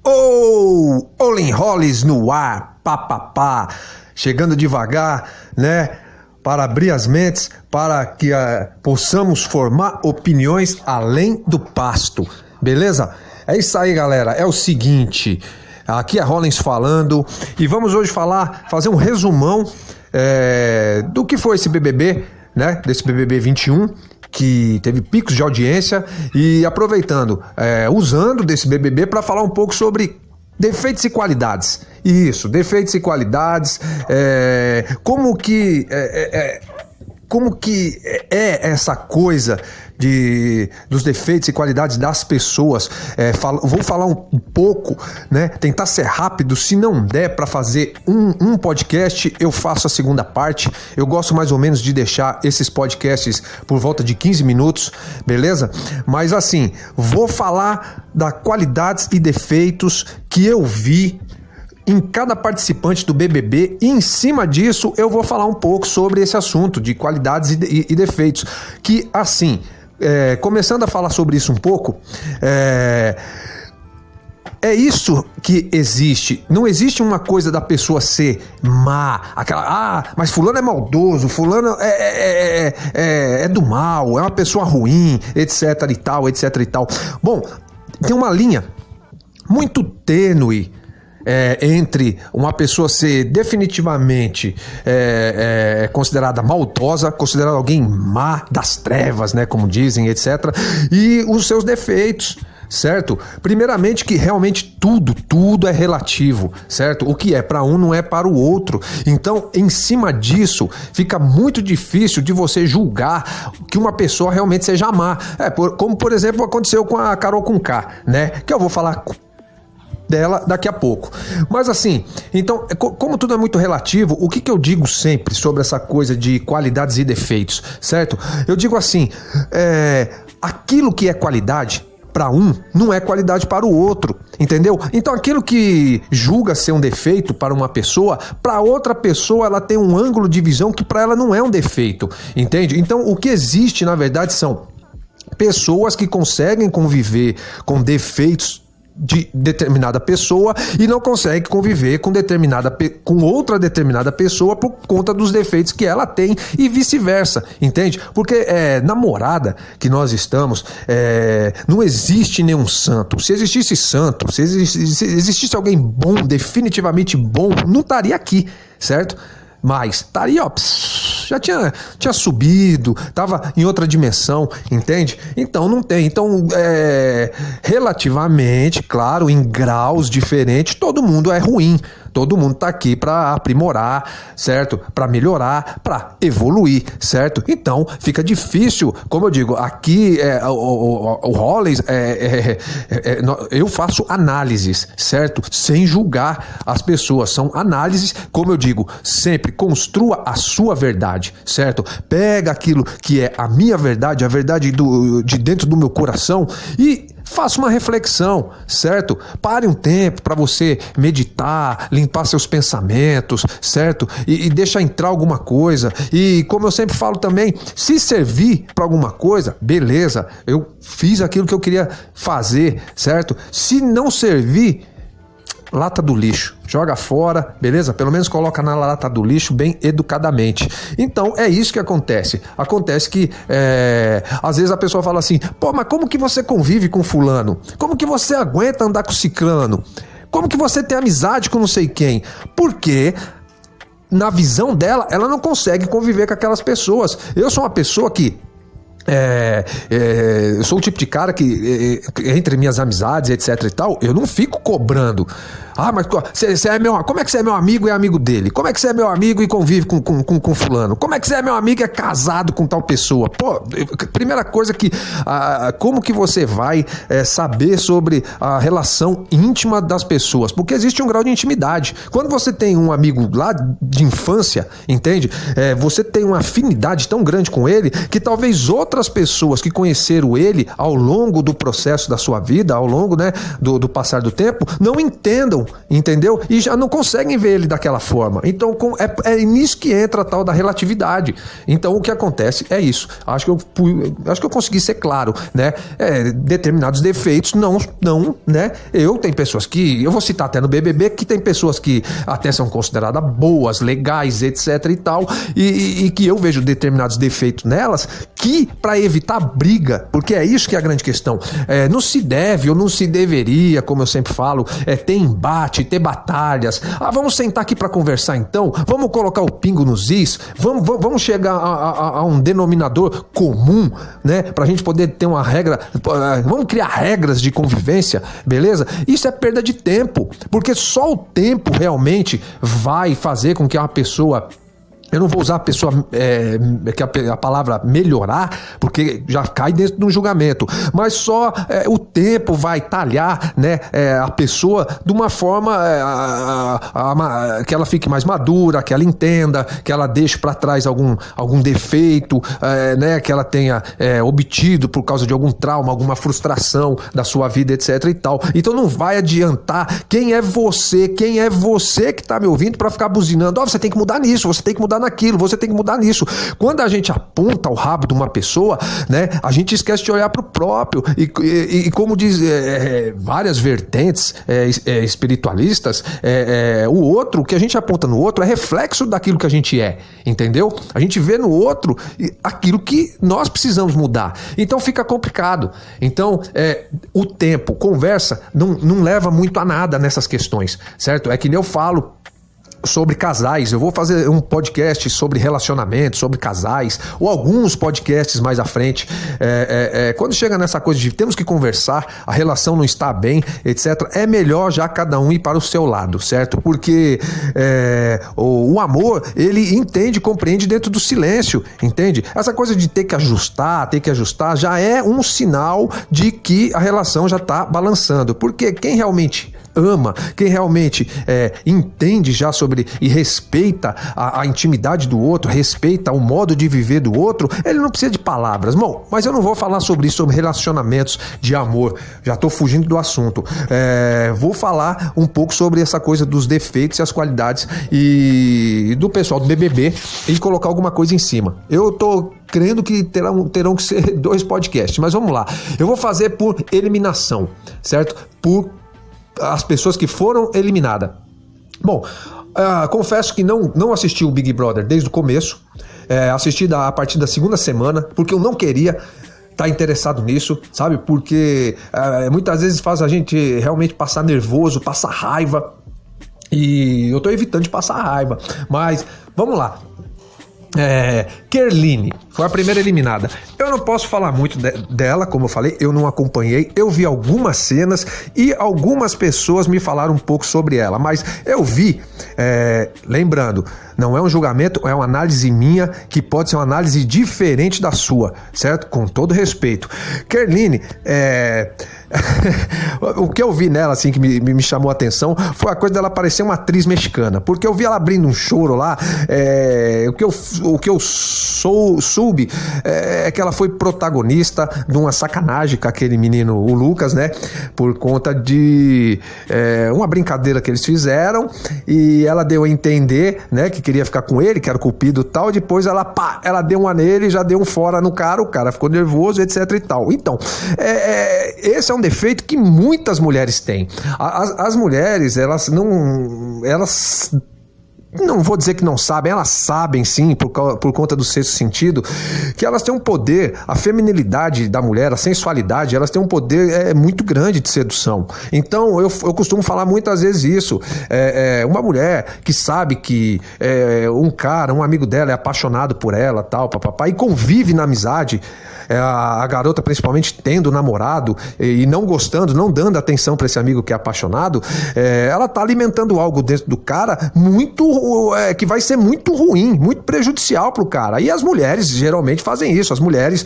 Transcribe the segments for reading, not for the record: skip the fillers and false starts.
Olin Hollis no ar, papapá, chegando devagar, né, para abrir as mentes, para que possamos formar opiniões além do pasto, beleza? É isso aí, galera, é o seguinte, aqui é Rollins falando e vamos hoje fazer um resumão do que foi esse BBB, né, desse BBB 21, que teve picos de audiência e aproveitando, usando desse BBB para falar um pouco sobre defeitos e qualidades. Isso, defeitos e qualidades, como que é essa coisa dos defeitos e qualidades das pessoas. Vou falar um pouco, né? Tentar ser rápido. Se não der para fazer um podcast, eu faço a segunda parte. Eu gosto mais ou menos de deixar esses podcasts por volta de 15 minutos, beleza? Mas assim, vou falar das qualidades e defeitos que eu vi em cada participante do BBB, e em cima disso eu vou falar um pouco sobre esse assunto de qualidades e defeitos, que assim, começando a falar sobre isso um pouco, é isso que existe. Não existe uma coisa da pessoa ser má, mas fulano é maldoso, fulano é do mal, é uma pessoa ruim, etc e tal, etc e tal. Bom, tem uma linha muito tênue entre uma pessoa ser definitivamente considerada maldosa, considerada alguém má, das trevas, né, como dizem, etc., e os seus defeitos, certo? Primeiramente que realmente tudo é relativo, certo? O que é para um não é para o outro. Então, em cima disso, fica muito difícil de você julgar que uma pessoa realmente seja má. Como, por exemplo, aconteceu com a Carol Conká, né? Que eu vou falar dela daqui a pouco. Mas assim, então, como tudo é muito relativo, o que eu digo sempre sobre essa coisa de qualidades e defeitos, certo? Eu digo assim, aquilo que é qualidade para um não é qualidade para o outro, entendeu? Então aquilo que julga ser um defeito para uma pessoa, para outra pessoa ela tem um ângulo de visão que para ela não é um defeito, entende? Então o que existe na verdade são pessoas que conseguem conviver com defeitos de determinada pessoa e não consegue conviver com outra determinada pessoa por conta dos defeitos que ela tem e vice-versa, entende? Porque namorada que nós estamos, não existe nenhum santo. Se existisse santo, se existisse alguém bom, definitivamente bom, não estaria aqui, certo? Mas estaria, já tinha subido, estava em outra dimensão, entende? Então não tem. Então, relativamente, claro, em graus diferentes, todo mundo é ruim. Todo mundo está aqui para aprimorar, certo? Para melhorar, para evoluir, certo? Então fica difícil, como eu digo, aqui o Rollins, eu faço análises, certo? Sem julgar as pessoas, são análises, como eu digo, sempre construa a sua verdade, certo? Pega aquilo que é a minha verdade, a verdade de dentro do meu coração e faça uma reflexão, certo? Pare um tempo para você meditar, limpar seus pensamentos, certo? E deixa entrar alguma coisa. E como eu sempre falo também, se servir para alguma coisa, beleza, eu fiz aquilo que eu queria fazer, certo? Se não servir, lata do lixo, joga fora, beleza? Pelo menos coloca na lata do lixo bem educadamente. Então é isso que acontece. Acontece que às vezes a pessoa fala assim, pô, mas como que você convive com fulano? Como que você aguenta andar com ciclano? Como que você tem amizade com não sei quem? Porque na visão dela, ela não consegue conviver com aquelas pessoas. Eu sou uma pessoa que eu sou o tipo de cara que entre minhas amizades, etc e tal, eu não fico cobrando. Mas você é como é que você é meu amigo e é amigo dele? Como é que você é meu amigo e convive com fulano? Como é que você é meu amigo e é casado com tal pessoa? Pô, primeira coisa que como que você vai saber sobre a relação íntima das pessoas? Porque existe um grau de intimidade. Quando você tem um amigo lá de infância, entende? Você tem uma afinidade tão grande com ele que talvez outras outras pessoas que conheceram ele ao longo do processo da sua vida, ao longo, né, do passar do tempo, não entendam, entendeu? E já não conseguem ver ele daquela forma. Então é nisso que entra a tal da relatividade. Então o que acontece é isso. Acho que eu consegui ser claro, né? Determinados defeitos não, né? Tem pessoas que, eu vou citar até no BBB, que tem pessoas que até são consideradas boas, legais, etc e tal, e que eu vejo determinados defeitos nelas, que para evitar briga, porque é isso que é a grande questão, não se deve ou não se deveria, como eu sempre falo, ter embate, ter batalhas. Vamos sentar aqui para conversar então, vamos colocar o pingo nos is, vamos chegar a um denominador comum, né, pra gente poder ter uma regra, vamos criar regras de convivência, beleza? Isso é perda de tempo, porque só o tempo realmente vai fazer com que uma pessoa... Eu não vou usar a palavra melhorar, porque já cai dentro de um julgamento, mas só o tempo vai talhar, né, a pessoa de uma forma que ela fique mais madura, que ela entenda, que ela deixe para trás algum defeito, né, que ela tenha obtido por causa de algum trauma, alguma frustração da sua vida, etc e tal. Então não vai adiantar quem é você que tá me ouvindo para ficar buzinando, você tem que mudar nisso, você tem que mudar naquilo, você tem que mudar nisso. Quando a gente aponta o rabo de uma pessoa, né, a gente esquece de olhar para o próprio e como diz várias vertentes espiritualistas, o que a gente aponta no outro é reflexo daquilo que a gente é, entendeu? A gente vê no outro aquilo que nós precisamos mudar. Então fica complicado. Então o tempo, conversa, não leva muito a nada nessas questões, certo? É que nem eu falo sobre casais, eu vou fazer um podcast sobre relacionamento, sobre casais, ou alguns podcasts mais à frente, quando chega nessa coisa de temos que conversar, a relação não está bem, etc, é melhor já cada um ir para o seu lado, certo? Porque o amor, ele entende, compreende dentro do silêncio, entende? Essa coisa de ter que ajustar, já é um sinal de que a relação já está balançando, porque quem realmente ama, quem realmente entende já sobre e respeita a intimidade do outro, respeita o modo de viver do outro, ele não precisa de palavras. Bom, mas eu não vou falar sobre isso, sobre relacionamentos de amor, já estou fugindo do assunto. Vou falar um pouco sobre essa coisa dos defeitos e as qualidades e do pessoal do BBB e colocar alguma coisa em cima. Eu estou crendo que terão que ser 2 podcasts, mas vamos lá. Eu vou fazer por eliminação, certo? Por as pessoas que foram eliminadas. Bom, confesso que não assisti o Big Brother desde o começo, assisti a partir da segunda semana, porque eu não queria estar interessado nisso, sabe? Porque muitas vezes faz a gente realmente passar nervoso, passar raiva, e eu tô evitando de passar raiva, mas vamos lá. Kerline foi a primeira eliminada. Eu não posso falar muito dela, como eu falei, eu não acompanhei, eu vi algumas cenas e algumas pessoas me falaram um pouco sobre ela, mas eu vi, lembrando, não é um julgamento, é uma análise minha, que pode ser uma análise diferente da sua, certo? Com todo respeito. Kerline, o que eu vi nela, assim, que me chamou a atenção, foi a coisa dela parecer uma atriz mexicana, porque eu vi ela abrindo um choro lá, o que eu soube é que ela foi protagonista de uma sacanagem com aquele menino, o Lucas, né, por conta de uma brincadeira que eles fizeram, e ela deu a entender, né, que queria ficar com ele, que era o culpido e tal, depois ela deu uma nele, já deu um fora no cara, o cara ficou nervoso, etc e tal. Então, esse é um defeito que muitas mulheres têm. As mulheres, elas não vou dizer que não sabem, elas sabem sim, por conta do sexto sentido, que elas têm um poder, a feminilidade da mulher, a sensualidade, elas têm um poder muito grande de sedução. Então eu costumo falar muitas vezes isso, uma mulher que sabe que um amigo dela é apaixonado por ela, tal, papapá, e convive na amizade, a garota principalmente tendo namorado e não gostando, não dando atenção para esse amigo que é apaixonado, ela tá alimentando algo dentro do cara que vai ser muito ruim, muito prejudicial pro cara. E as mulheres geralmente fazem isso. As mulheres,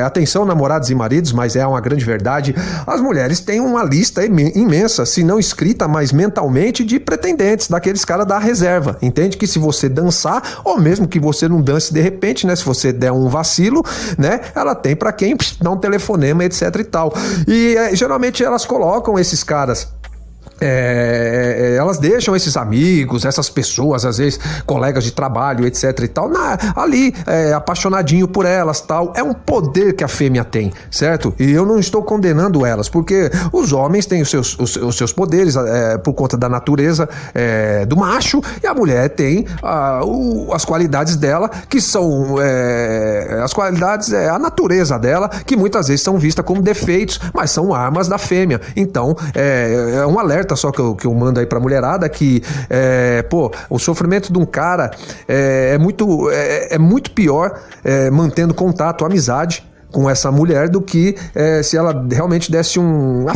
atenção namorados e maridos, mas é uma grande verdade, as mulheres têm uma lista imensa, se não escrita, mas mentalmente, de pretendentes, daqueles caras da reserva. Entende? Que se você dançar, ou mesmo que você não dance de repente, né, se você der um vacilo, né, ela tem para quem dá um telefonema, etc e tal. E geralmente elas colocam esses caras, elas deixam esses amigos, essas pessoas, às vezes colegas de trabalho, etc e tal, ali, apaixonadinho por elas, tal. É um poder que a fêmea tem, certo? E eu não estou condenando elas, porque os homens têm os seus poderes por conta da natureza do macho, e a mulher tem as qualidades dela, que são as qualidades, a natureza dela, que muitas vezes são vistas como defeitos, mas são armas da fêmea. Então, é um alerta só que eu mando aí pra mulherada, que o sofrimento de um cara é muito pior mantendo contato, amizade com essa mulher, do que se ela realmente desse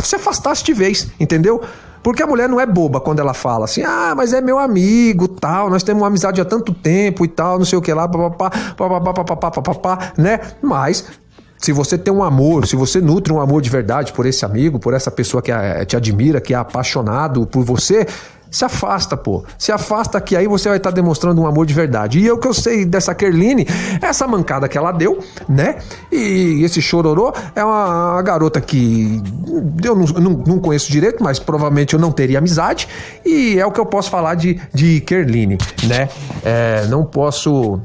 se afastasse de vez, entendeu? Porque a mulher não é boba quando ela fala assim, mas é meu amigo, tal, nós temos uma amizade há tanto tempo e tal, não sei o que lá, papapá, né? Mas se você tem um amor, se você nutre um amor de verdade por esse amigo, por essa pessoa que te admira, que é apaixonado por você, se afasta, pô. Se afasta, que aí você vai estar demonstrando um amor de verdade. E o que eu sei dessa Kerline, essa mancada que ela deu, né? E esse chororô é uma garota que eu não conheço direito, mas provavelmente eu não teria amizade. E é o que eu posso falar de Kerline, né? Não posso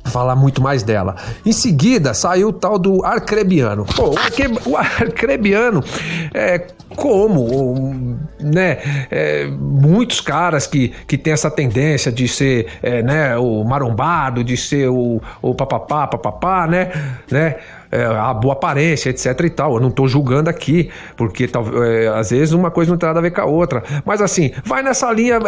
falar muito mais dela. Em seguida, saiu o tal do Arcrebiano. Pô, o Arcrebiano muitos caras que tem essa tendência de ser o marombado, de ser o papapá, né? A boa aparência, etc e tal. Eu não tô julgando aqui, porque às vezes uma coisa não tem nada a ver com a outra. Mas assim, vai nessa linha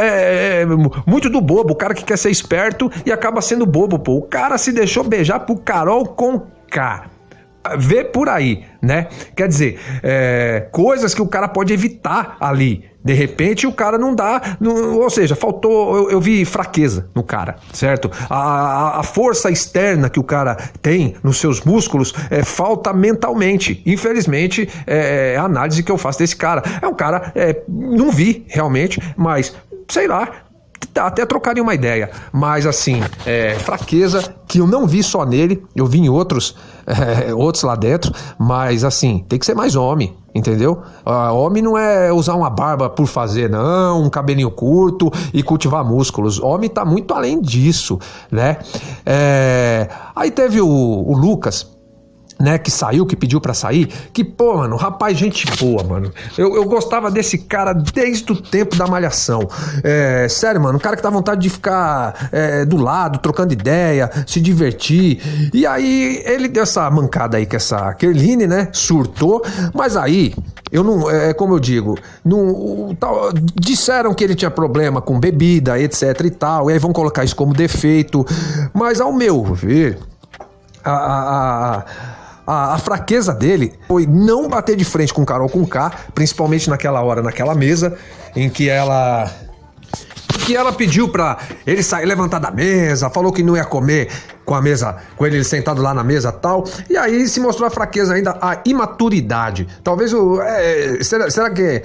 muito do bobo, o cara que quer ser esperto e acaba sendo bobo, pô. O cara se deixou beijar por Carol Conká. Vê por aí, né? Quer dizer, coisas que o cara pode evitar ali. De repente o cara não dá, ou seja, faltou, eu vi fraqueza no cara, certo? A força externa que o cara tem nos seus músculos falta mentalmente. Infelizmente, é a análise que eu faço desse cara. É um cara, não vi realmente, mas sei lá, até trocaria uma ideia, mas assim, fraqueza que eu não vi só nele, eu vi em outros lá dentro, mas assim, tem que ser mais homem, entendeu? Homem não é usar uma barba por fazer, não, um cabelinho curto e cultivar músculos. Homem tá muito além disso, né? Aí teve o Lucas, né, que saiu, que pediu pra sair, que, pô, mano, rapaz, gente boa, mano. Eu gostava desse cara desde o tempo da Malhação. Sério, mano, um cara que dá vontade de ficar do lado, trocando ideia, se divertir. E aí, ele deu essa mancada aí com essa Kerline, né, surtou, mas aí, eu não, como eu digo, disseram que ele tinha problema com bebida, etc e tal, e aí vão colocar isso como defeito, mas ao meu ver, a fraqueza dele foi não bater de frente com Carol Conká, principalmente naquela hora, naquela mesa, em que ela pediu pra ele sair, levantar da mesa, falou que não ia comer com ele sentado lá na mesa e tal, e aí se mostrou a fraqueza ainda, a imaturidade. Talvez será que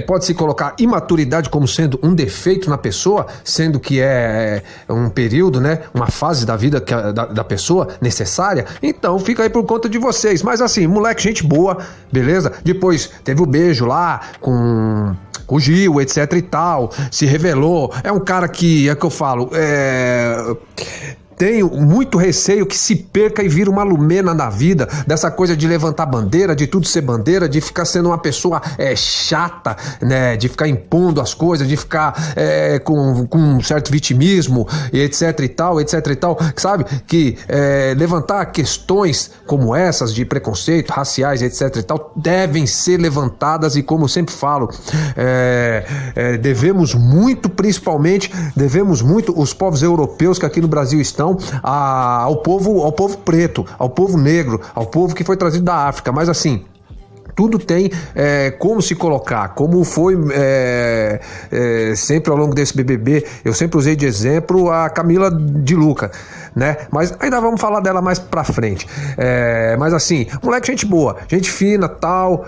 pode se colocar imaturidade como sendo um defeito na pessoa, sendo que é um período, né, uma fase da vida da pessoa necessária? Então fica aí por conta de vocês. Mas assim, moleque, gente boa, beleza? Depois teve o beijo lá com o Gil, etc e tal, se revelou, é um cara que, é que eu falo, tenho muito receio que se perca e vira uma lumena na vida, dessa coisa de levantar bandeira, de tudo ser bandeira, de ficar sendo uma pessoa chata, né, de ficar impondo as coisas, de ficar com um certo vitimismo, etc e tal, sabe? Que levantar questões como essas de preconceito, raciais, etc e tal, devem ser levantadas, e como eu sempre falo, devemos muito, os povos europeus que aqui no Brasil estão, ao povo preto, ao povo negro, ao povo que foi trazido da África. Mas assim, tudo tem como se colocar, como foi sempre ao longo desse BBB. Eu sempre usei de exemplo a Camila de Lucca, né? Mas ainda vamos falar dela mais pra frente. Mas assim, moleque, gente boa, gente fina, tal,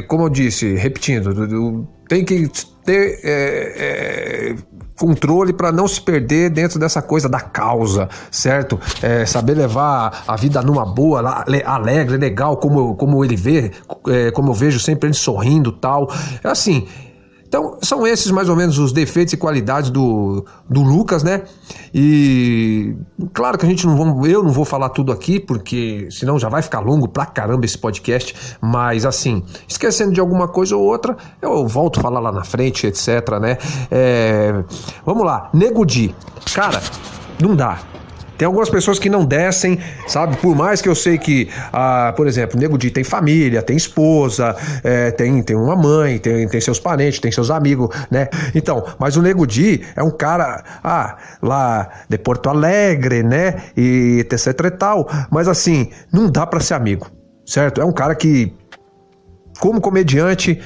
como eu disse, repetindo, tem que ter controle para não se perder dentro dessa coisa da causa, certo? Saber levar a vida numa boa, alegre, legal, como ele vê, como eu vejo sempre ele sorrindo e tal. É assim. Então, são esses mais ou menos os defeitos e qualidades do Lucas, né? E claro que eu não vou falar tudo aqui, porque senão já vai ficar longo pra caramba esse podcast, mas assim, esquecendo de alguma coisa ou outra, eu volto a falar lá na frente, etc, né? Vamos lá, Nego Di. Cara, não dá. Tem algumas pessoas que não descem, sabe? Por mais que eu sei que, por exemplo, o Nego Di tem família, tem esposa, tem uma mãe, tem seus parentes, tem seus amigos, né? Então, mas o Nego Di é um cara, lá de Porto Alegre, né? E etc e tal. Mas assim, não dá pra ser amigo, certo? É um cara que, como comediante,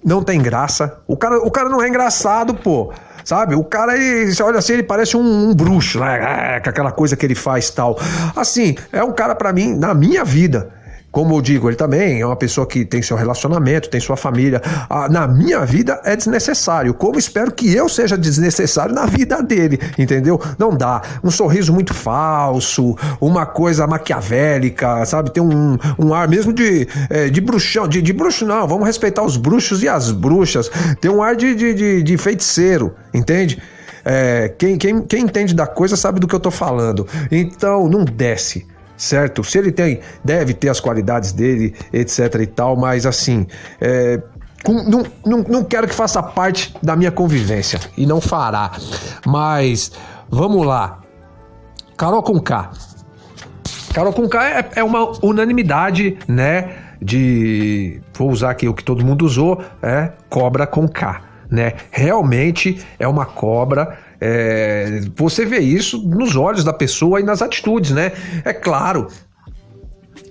não tem graça. O cara não é engraçado, pô. Sabe? O cara, você olha assim, ele parece um bruxo, né? Com aquela coisa que ele faz e tal. Assim, é um cara pra mim, na minha vida, como eu digo, ele também é uma pessoa que tem seu relacionamento, tem sua família. Na minha vida é desnecessário, como espero que eu seja desnecessário na vida dele, entendeu? Não dá. Um sorriso muito falso, uma coisa maquiavélica, sabe? Tem um ar mesmo de bruxão, de bruxo não, vamos respeitar os bruxos e as bruxas. Tem um ar de feiticeiro, entende? Quem entende da coisa sabe do que eu tô falando. Então, não desce. Certo? Se ele deve ter as qualidades dele, etc e tal, mas assim, não quero que faça parte da minha convivência, e não fará. Mas, vamos lá. Carol Conká. Carol Conká é uma unanimidade, né, vou usar aqui o que todo mundo usou, cobra com K, né? Realmente é uma cobra. Você vê isso nos olhos da pessoa e nas atitudes, né? É claro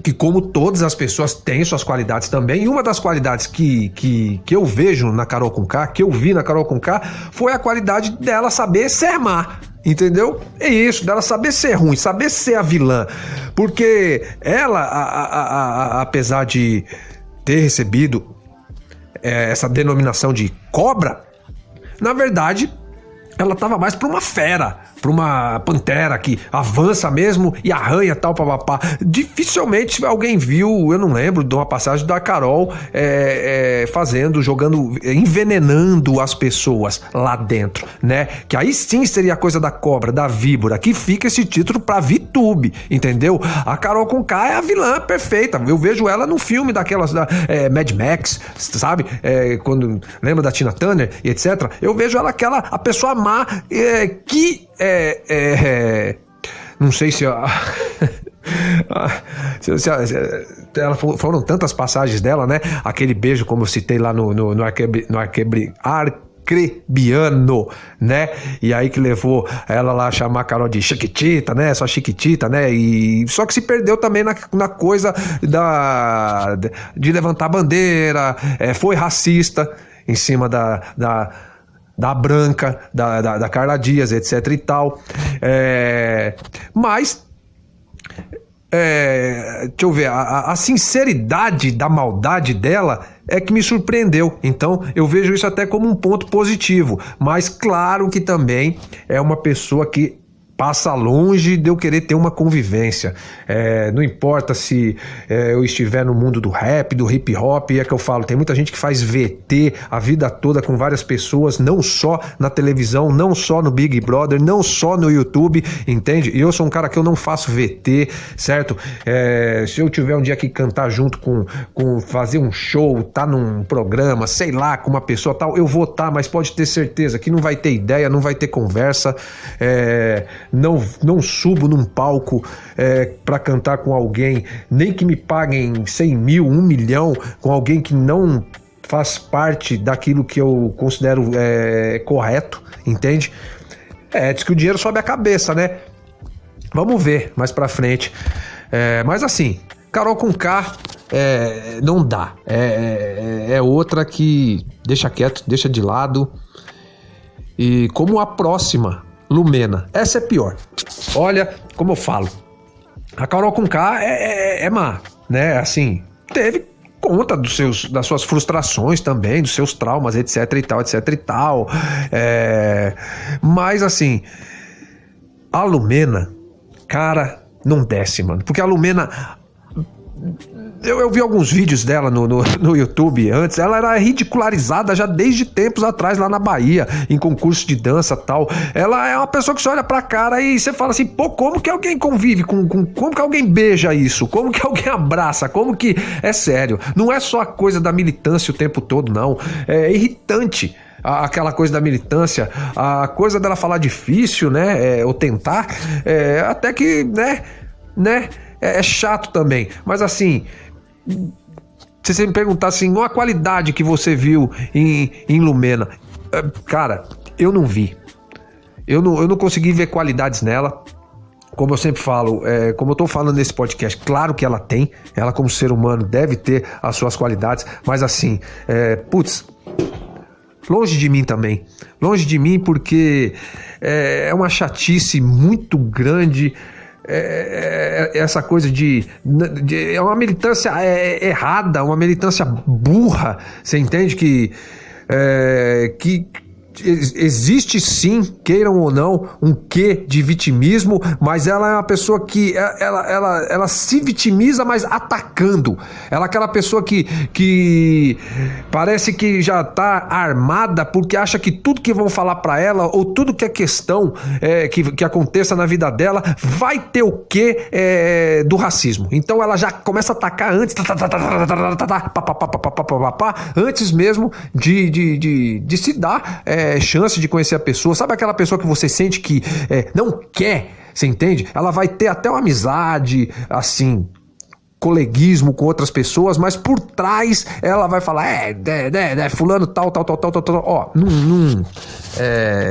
que, como todas as pessoas, têm suas qualidades também, e uma das qualidades que eu vejo na Carol Conká, que eu vi na Carol Conká, foi a qualidade dela saber ser má, entendeu? É isso, dela saber ser ruim, saber ser a vilã, porque ela, apesar de ter recebido essa denominação de cobra, na verdade, ela tava mais pra uma fera, pra uma pantera que avança mesmo e arranha tal, papapá. Dificilmente alguém viu, eu não lembro de uma passagem da Carol jogando, envenenando as pessoas lá dentro, né? Que aí sim seria a coisa da cobra, da víbora, que fica esse título pra VTube, entendeu? A Carol Conká é a vilã perfeita. Eu vejo ela num filme daquelas da Mad Max, sabe? Quando lembra da Tina Turner e etc. Eu vejo ela a pessoa má que não sei se foram tantas passagens dela, né? Aquele beijo, como eu citei lá no Arcrebiano, né? E aí que levou ela lá a chamar a Carol de Chiquitita, né? Só Chiquitita, né? E só que se perdeu também na coisa de levantar bandeira, foi racista em cima da Branca, da Carla Dias, etc e tal. Mas deixa eu ver, a sinceridade da maldade dela é que me surpreendeu. Então eu vejo isso até como um ponto positivo, mas claro que também é uma pessoa que passa longe de eu querer ter uma convivência. Não importa se eu estiver no mundo do rap, do hip hop, é que eu falo, tem muita gente que faz VT a vida toda com várias pessoas, não só na televisão, não só no Big Brother, não só no YouTube, entende? E eu sou um cara que eu não faço VT, certo? Se eu tiver um dia que cantar junto com fazer um show, tá num programa, sei lá, com uma pessoa tal, eu vou estar, mas pode ter certeza que não vai ter ideia, não vai ter conversa. Não subo num palco para cantar com alguém, nem que me paguem 100 mil, 1 milhão, com alguém que não faz parte daquilo que eu considero correto, entende? Diz que o dinheiro sobe a cabeça, né? Vamos ver mais pra frente. Mas assim, Carol Conká não dá. É outra que deixa quieto, deixa de lado. E como a próxima, Lumena, essa é pior. Olha, como eu falo, a Carol Conká é má, né? Assim, conta das suas frustrações também, dos seus traumas, etc e tal, etc e tal. Mas assim, a Lumena, cara, não desce, mano. Porque a Lumena... Eu vi alguns vídeos dela no YouTube antes. Ela era ridicularizada já desde tempos atrás lá na Bahia, em concurso de dança e tal. Ela é uma pessoa que você olha pra cara e você fala assim, pô, como que alguém convive como que alguém beija isso? Como que alguém abraça? Como que... É sério, não é só a coisa da militância o tempo todo, não. É irritante aquela coisa da militância, a coisa dela falar difícil, né? Ou tentar, até que, né? É chato também, mas assim, se você me perguntar assim, uma qualidade que você viu em Lumena, cara, eu não vi. Eu não consegui ver qualidades nela. Como eu sempre falo, como eu tô falando nesse podcast, claro que ela tem, ela como ser humano deve ter as suas qualidades, mas assim, longe de mim também. Longe de mim porque é uma chatice muito grande. Essa coisa é uma militância errada, uma militância burra. Você entende que existe sim, queiram ou não, um quê de vitimismo, mas ela é uma pessoa que ela se vitimiza, mas atacando. Ela é aquela pessoa que parece que já tá armada porque acha que tudo que vão falar pra ela, ou tudo que é questão que aconteça na vida dela, vai ter o quê do racismo. Então ela já começa a atacar antes, antes mesmo de se dar chance de conhecer a pessoa. Sabe aquela pessoa que você sente que não quer, você entende? Ela vai ter até uma amizade, assim, coleguismo com outras pessoas, mas por trás ela vai falar, fulano tal, ó,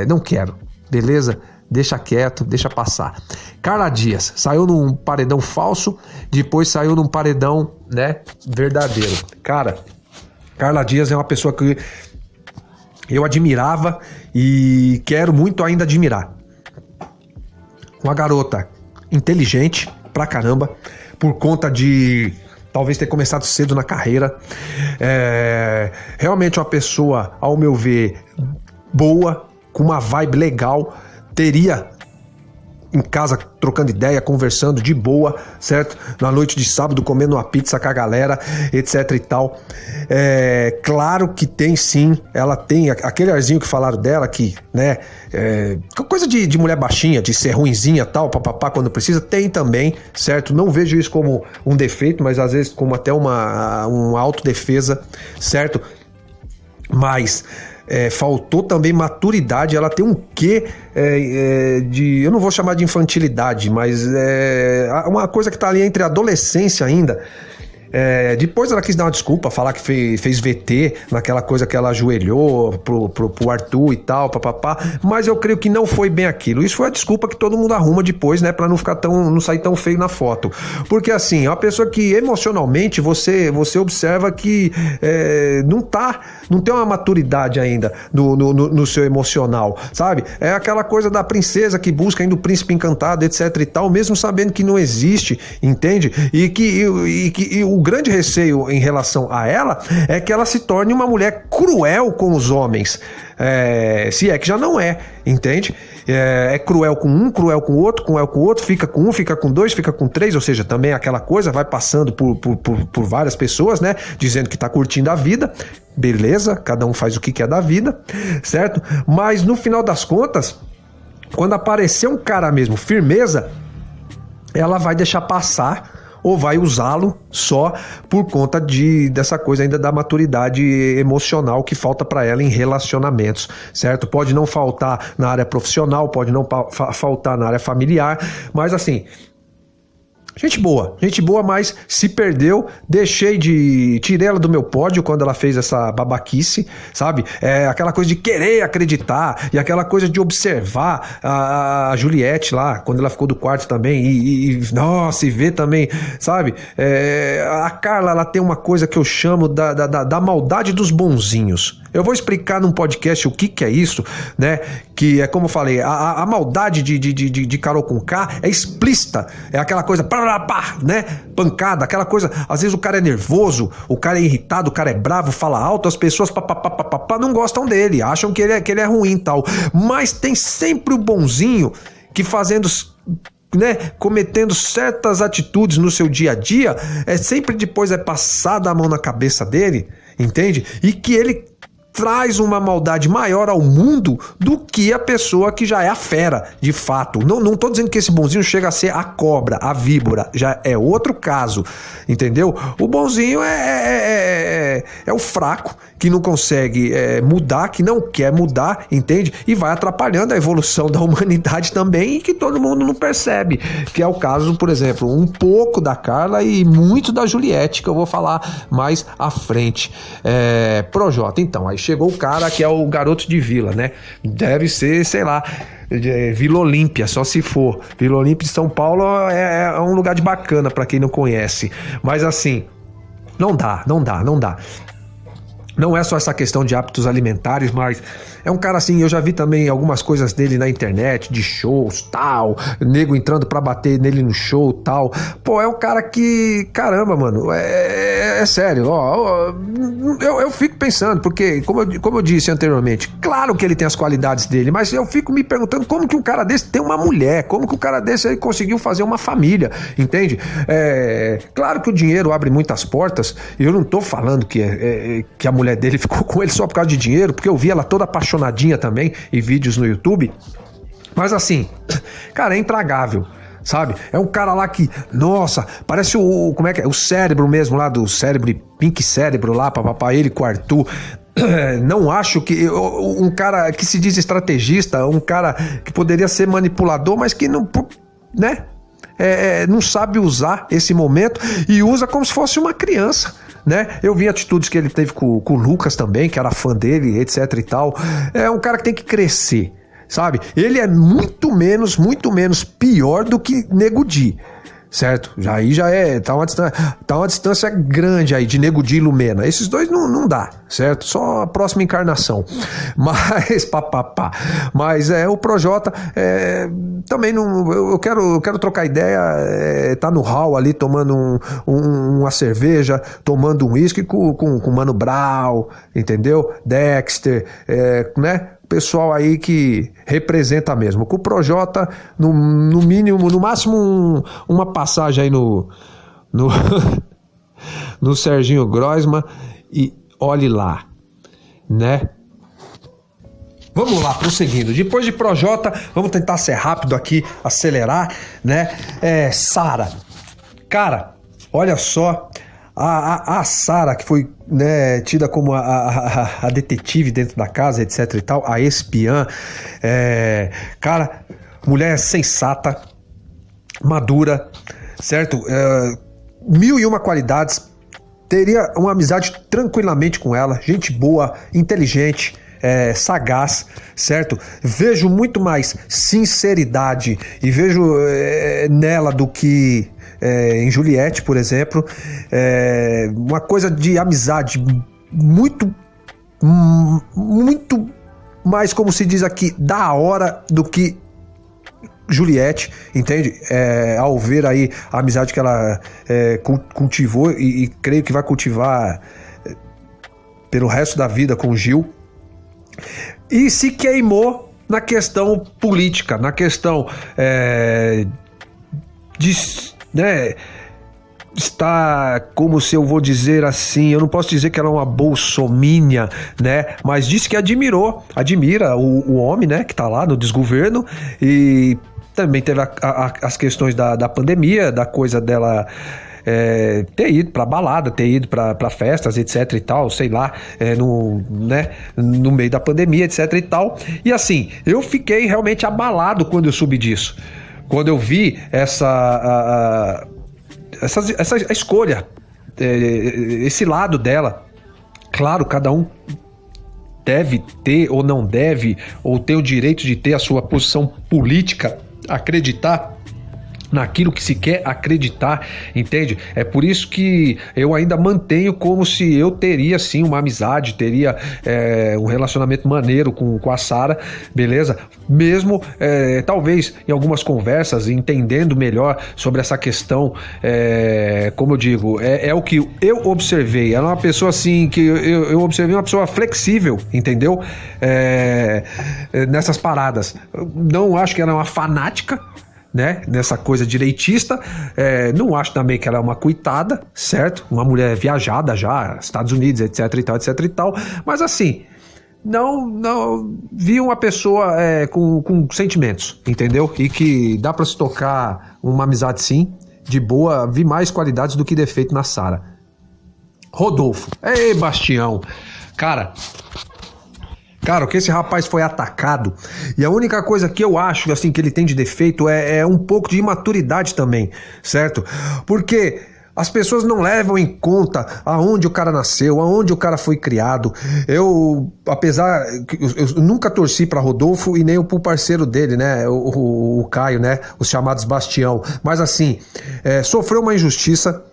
não quero, beleza? Deixa quieto, deixa passar. Carla Dias saiu num paredão falso, depois saiu num paredão, né, verdadeiro. Cara, Carla Dias é uma pessoa que eu admirava e quero muito ainda admirar. Uma garota inteligente pra caramba, por conta de talvez ter começado cedo na carreira. Realmente uma pessoa, ao meu ver, boa, com uma vibe legal, teria em casa trocando ideia, conversando de boa, certo? Na noite de sábado comendo uma pizza com a galera, etc e tal. Claro que tem sim, ela tem aquele arzinho que falaram dela que, né, coisa de mulher baixinha, de ser ruinzinha tal, papapá, quando precisa, tem também, certo? Não vejo isso como um defeito, mas às vezes como até uma autodefesa, certo? Mas faltou também maturidade. Ela tem um quê eu não vou chamar de infantilidade, mas uma coisa que tá ali entre a adolescência ainda. Depois ela quis dar uma desculpa, falar que fez VT naquela coisa que ela ajoelhou pro Arthur e tal, papapá, mas eu creio que não foi bem aquilo. Isso foi a desculpa que todo mundo arruma depois, né, pra não sair tão feio na foto. Porque assim, é uma pessoa que emocionalmente você observa que não tem uma maturidade ainda no seu emocional, sabe? É aquela coisa da princesa que busca ainda o príncipe encantado, etc e tal, mesmo sabendo que não existe, entende? E que o grande receio em relação a ela é que ela se torne uma mulher cruel com os homens, se é que já não é, entende? É cruel com um, cruel com o outro, fica com um, fica com dois, fica com três, ou seja, também é aquela coisa, vai passando por várias pessoas, né, dizendo que tá curtindo a vida, beleza, cada um faz o que quer da vida, certo? Mas no final das contas, quando aparecer um cara mesmo, firmeza, ela vai deixar passar ou vai usá-lo só por conta dessa coisa ainda da maturidade emocional que falta para ela em relacionamentos, certo? Pode não faltar na área profissional, pode não faltar na área familiar, mas assim, gente boa, mas se perdeu. Tirei ela do meu pódio quando ela fez essa babaquice, sabe? Aquela coisa de querer acreditar e aquela coisa de observar a Juliette lá, quando ela ficou do quarto também nossa, e ver também, sabe? A Carla, ela tem uma coisa que eu chamo da maldade dos bonzinhos. Eu vou explicar num podcast o que é isso, né? Que é como eu falei, a maldade de Carol Conká é explícita. É aquela coisa, pá, né? Pancada, aquela coisa. Às vezes o cara é nervoso, o cara é irritado, o cara é bravo, fala alto, as pessoas não gostam dele, acham que ele é ruim e tal. Mas tem sempre o bonzinho que fazendo, né, cometendo certas atitudes no seu dia a dia, sempre depois é passada a mão na cabeça dele, entende? E que ele traz uma maldade maior ao mundo do que a pessoa que já é a fera, de fato. Não tô dizendo que esse bonzinho chega a ser a cobra, a víbora, já é outro caso, entendeu? O bonzinho é o fraco, que não consegue mudar, que não quer mudar, entende? E vai atrapalhando a evolução da humanidade também, e que todo mundo não percebe, que é o caso, por exemplo, um pouco da Carla e muito da Juliette, que eu vou falar mais à frente. Projota, então, aí chegou o cara que é o garoto de vila, né? Deve ser, sei lá, Vila Olímpia, só se for. Vila Olímpia de São Paulo é um lugar de bacana pra quem não conhece. Mas assim, não dá. Não é só essa questão de hábitos alimentares, mas é um cara assim, eu já vi também algumas coisas dele na internet, de shows, tal, nego entrando pra bater nele no show, tal. Pô, é um cara que, caramba, mano, é sério, ó, eu fico pensando, porque, como eu disse anteriormente, claro que ele tem as qualidades dele, mas eu fico me perguntando como que um cara desse tem uma mulher, como que um cara desse aí conseguiu fazer uma família, entende? Claro que o dinheiro abre muitas portas, e eu não tô falando que a mulher dele ficou com ele só por causa de dinheiro, porque eu vi ela toda apaixonadinha também em vídeos no YouTube. Mas assim, cara, é intragável, sabe? É um cara lá que, nossa, parece como é que é? O cérebro mesmo lá, do cérebro, Pink Cérebro lá, papapá, ele com o Arthur. Não acho que um cara que se diz estrategista, um cara que poderia ser manipulador, mas que não, né? Não sabe usar esse momento e usa como se fosse uma criança, né? Eu vi atitudes que ele teve com o Lucas também, que era fã dele, etc e tal. É um cara que tem que crescer, sabe? Ele é muito menos pior do que Nego Di, certo? Aí já tá uma distância grande aí de Nego Di e Lumena. Esses dois não dá, certo? Só a próxima encarnação. Mas Mas o Projota também não. Eu quero trocar ideia. Tá no hall ali tomando uma cerveja, tomando um uísque com o Mano Brown, entendeu? Dexter, né? Pessoal aí que representa mesmo. Com o Projota, no mínimo, no máximo, uma passagem aí no Serginho Groisman e olhe lá, né? Vamos lá, prosseguindo. Depois de Projota, vamos tentar ser rápido aqui, acelerar, né? Sara. Cara, olha só. A Sara, que foi, né, tida como a detetive dentro da casa, etc e tal, a espiã, cara, mulher sensata, madura, certo? 1001 qualidades, teria uma amizade tranquilamente com ela, gente boa, inteligente, sagaz, certo? Vejo muito mais sinceridade e vejo nela do que em Juliette, por exemplo, uma coisa de amizade muito mais, como se diz aqui, da hora do que Juliette, entende? Ao ver aí a amizade que ela cultivou e creio que vai cultivar pelo resto da vida com o Gil, e se queimou na questão política, na questão né, está, como se eu vou dizer assim, eu não posso dizer que ela é uma bolsomínia, né, mas disse que admira o homem, né, que tá lá no desgoverno, e também teve as questões da pandemia, da coisa dela ter ido pra balada, ter ido pra festas, etc e tal, sei lá, no meio da pandemia, etc e tal. E assim, eu fiquei realmente abalado quando eu soube disso, quando eu vi essa escolha, esse lado dela. Claro, cada um deve ter ou não deve, ou tem o direito de ter a sua posição política, acreditar naquilo que se quer acreditar, entende? É por isso que eu ainda mantenho como se eu teria sim uma amizade, teria um relacionamento maneiro com a Sara, beleza? Mesmo talvez em algumas conversas, entendendo melhor sobre essa questão, como eu digo, é o que eu observei. Ela é uma pessoa assim que eu observei, uma pessoa flexível, entendeu? Nessas paradas. Não acho que ela é uma fanática, né, nessa coisa direitista, não acho também que ela é uma coitada, certo? Uma mulher viajada já, Estados Unidos, etc e tal, mas assim, não vi uma pessoa com sentimentos, entendeu? E que dá pra se tocar uma amizade sim, de boa, vi mais qualidades do que defeito na Sara. Rodolfo, ei Bastião, cara, que esse rapaz foi atacado, e a única coisa que eu acho assim que ele tem de defeito é um pouco de imaturidade também, certo? Porque as pessoas não levam em conta aonde o cara nasceu, aonde o cara foi criado. Eu nunca torci para Rodolfo e nem pro parceiro dele, né, o Caio, né, os chamados Bastião, mas assim, sofreu uma injustiça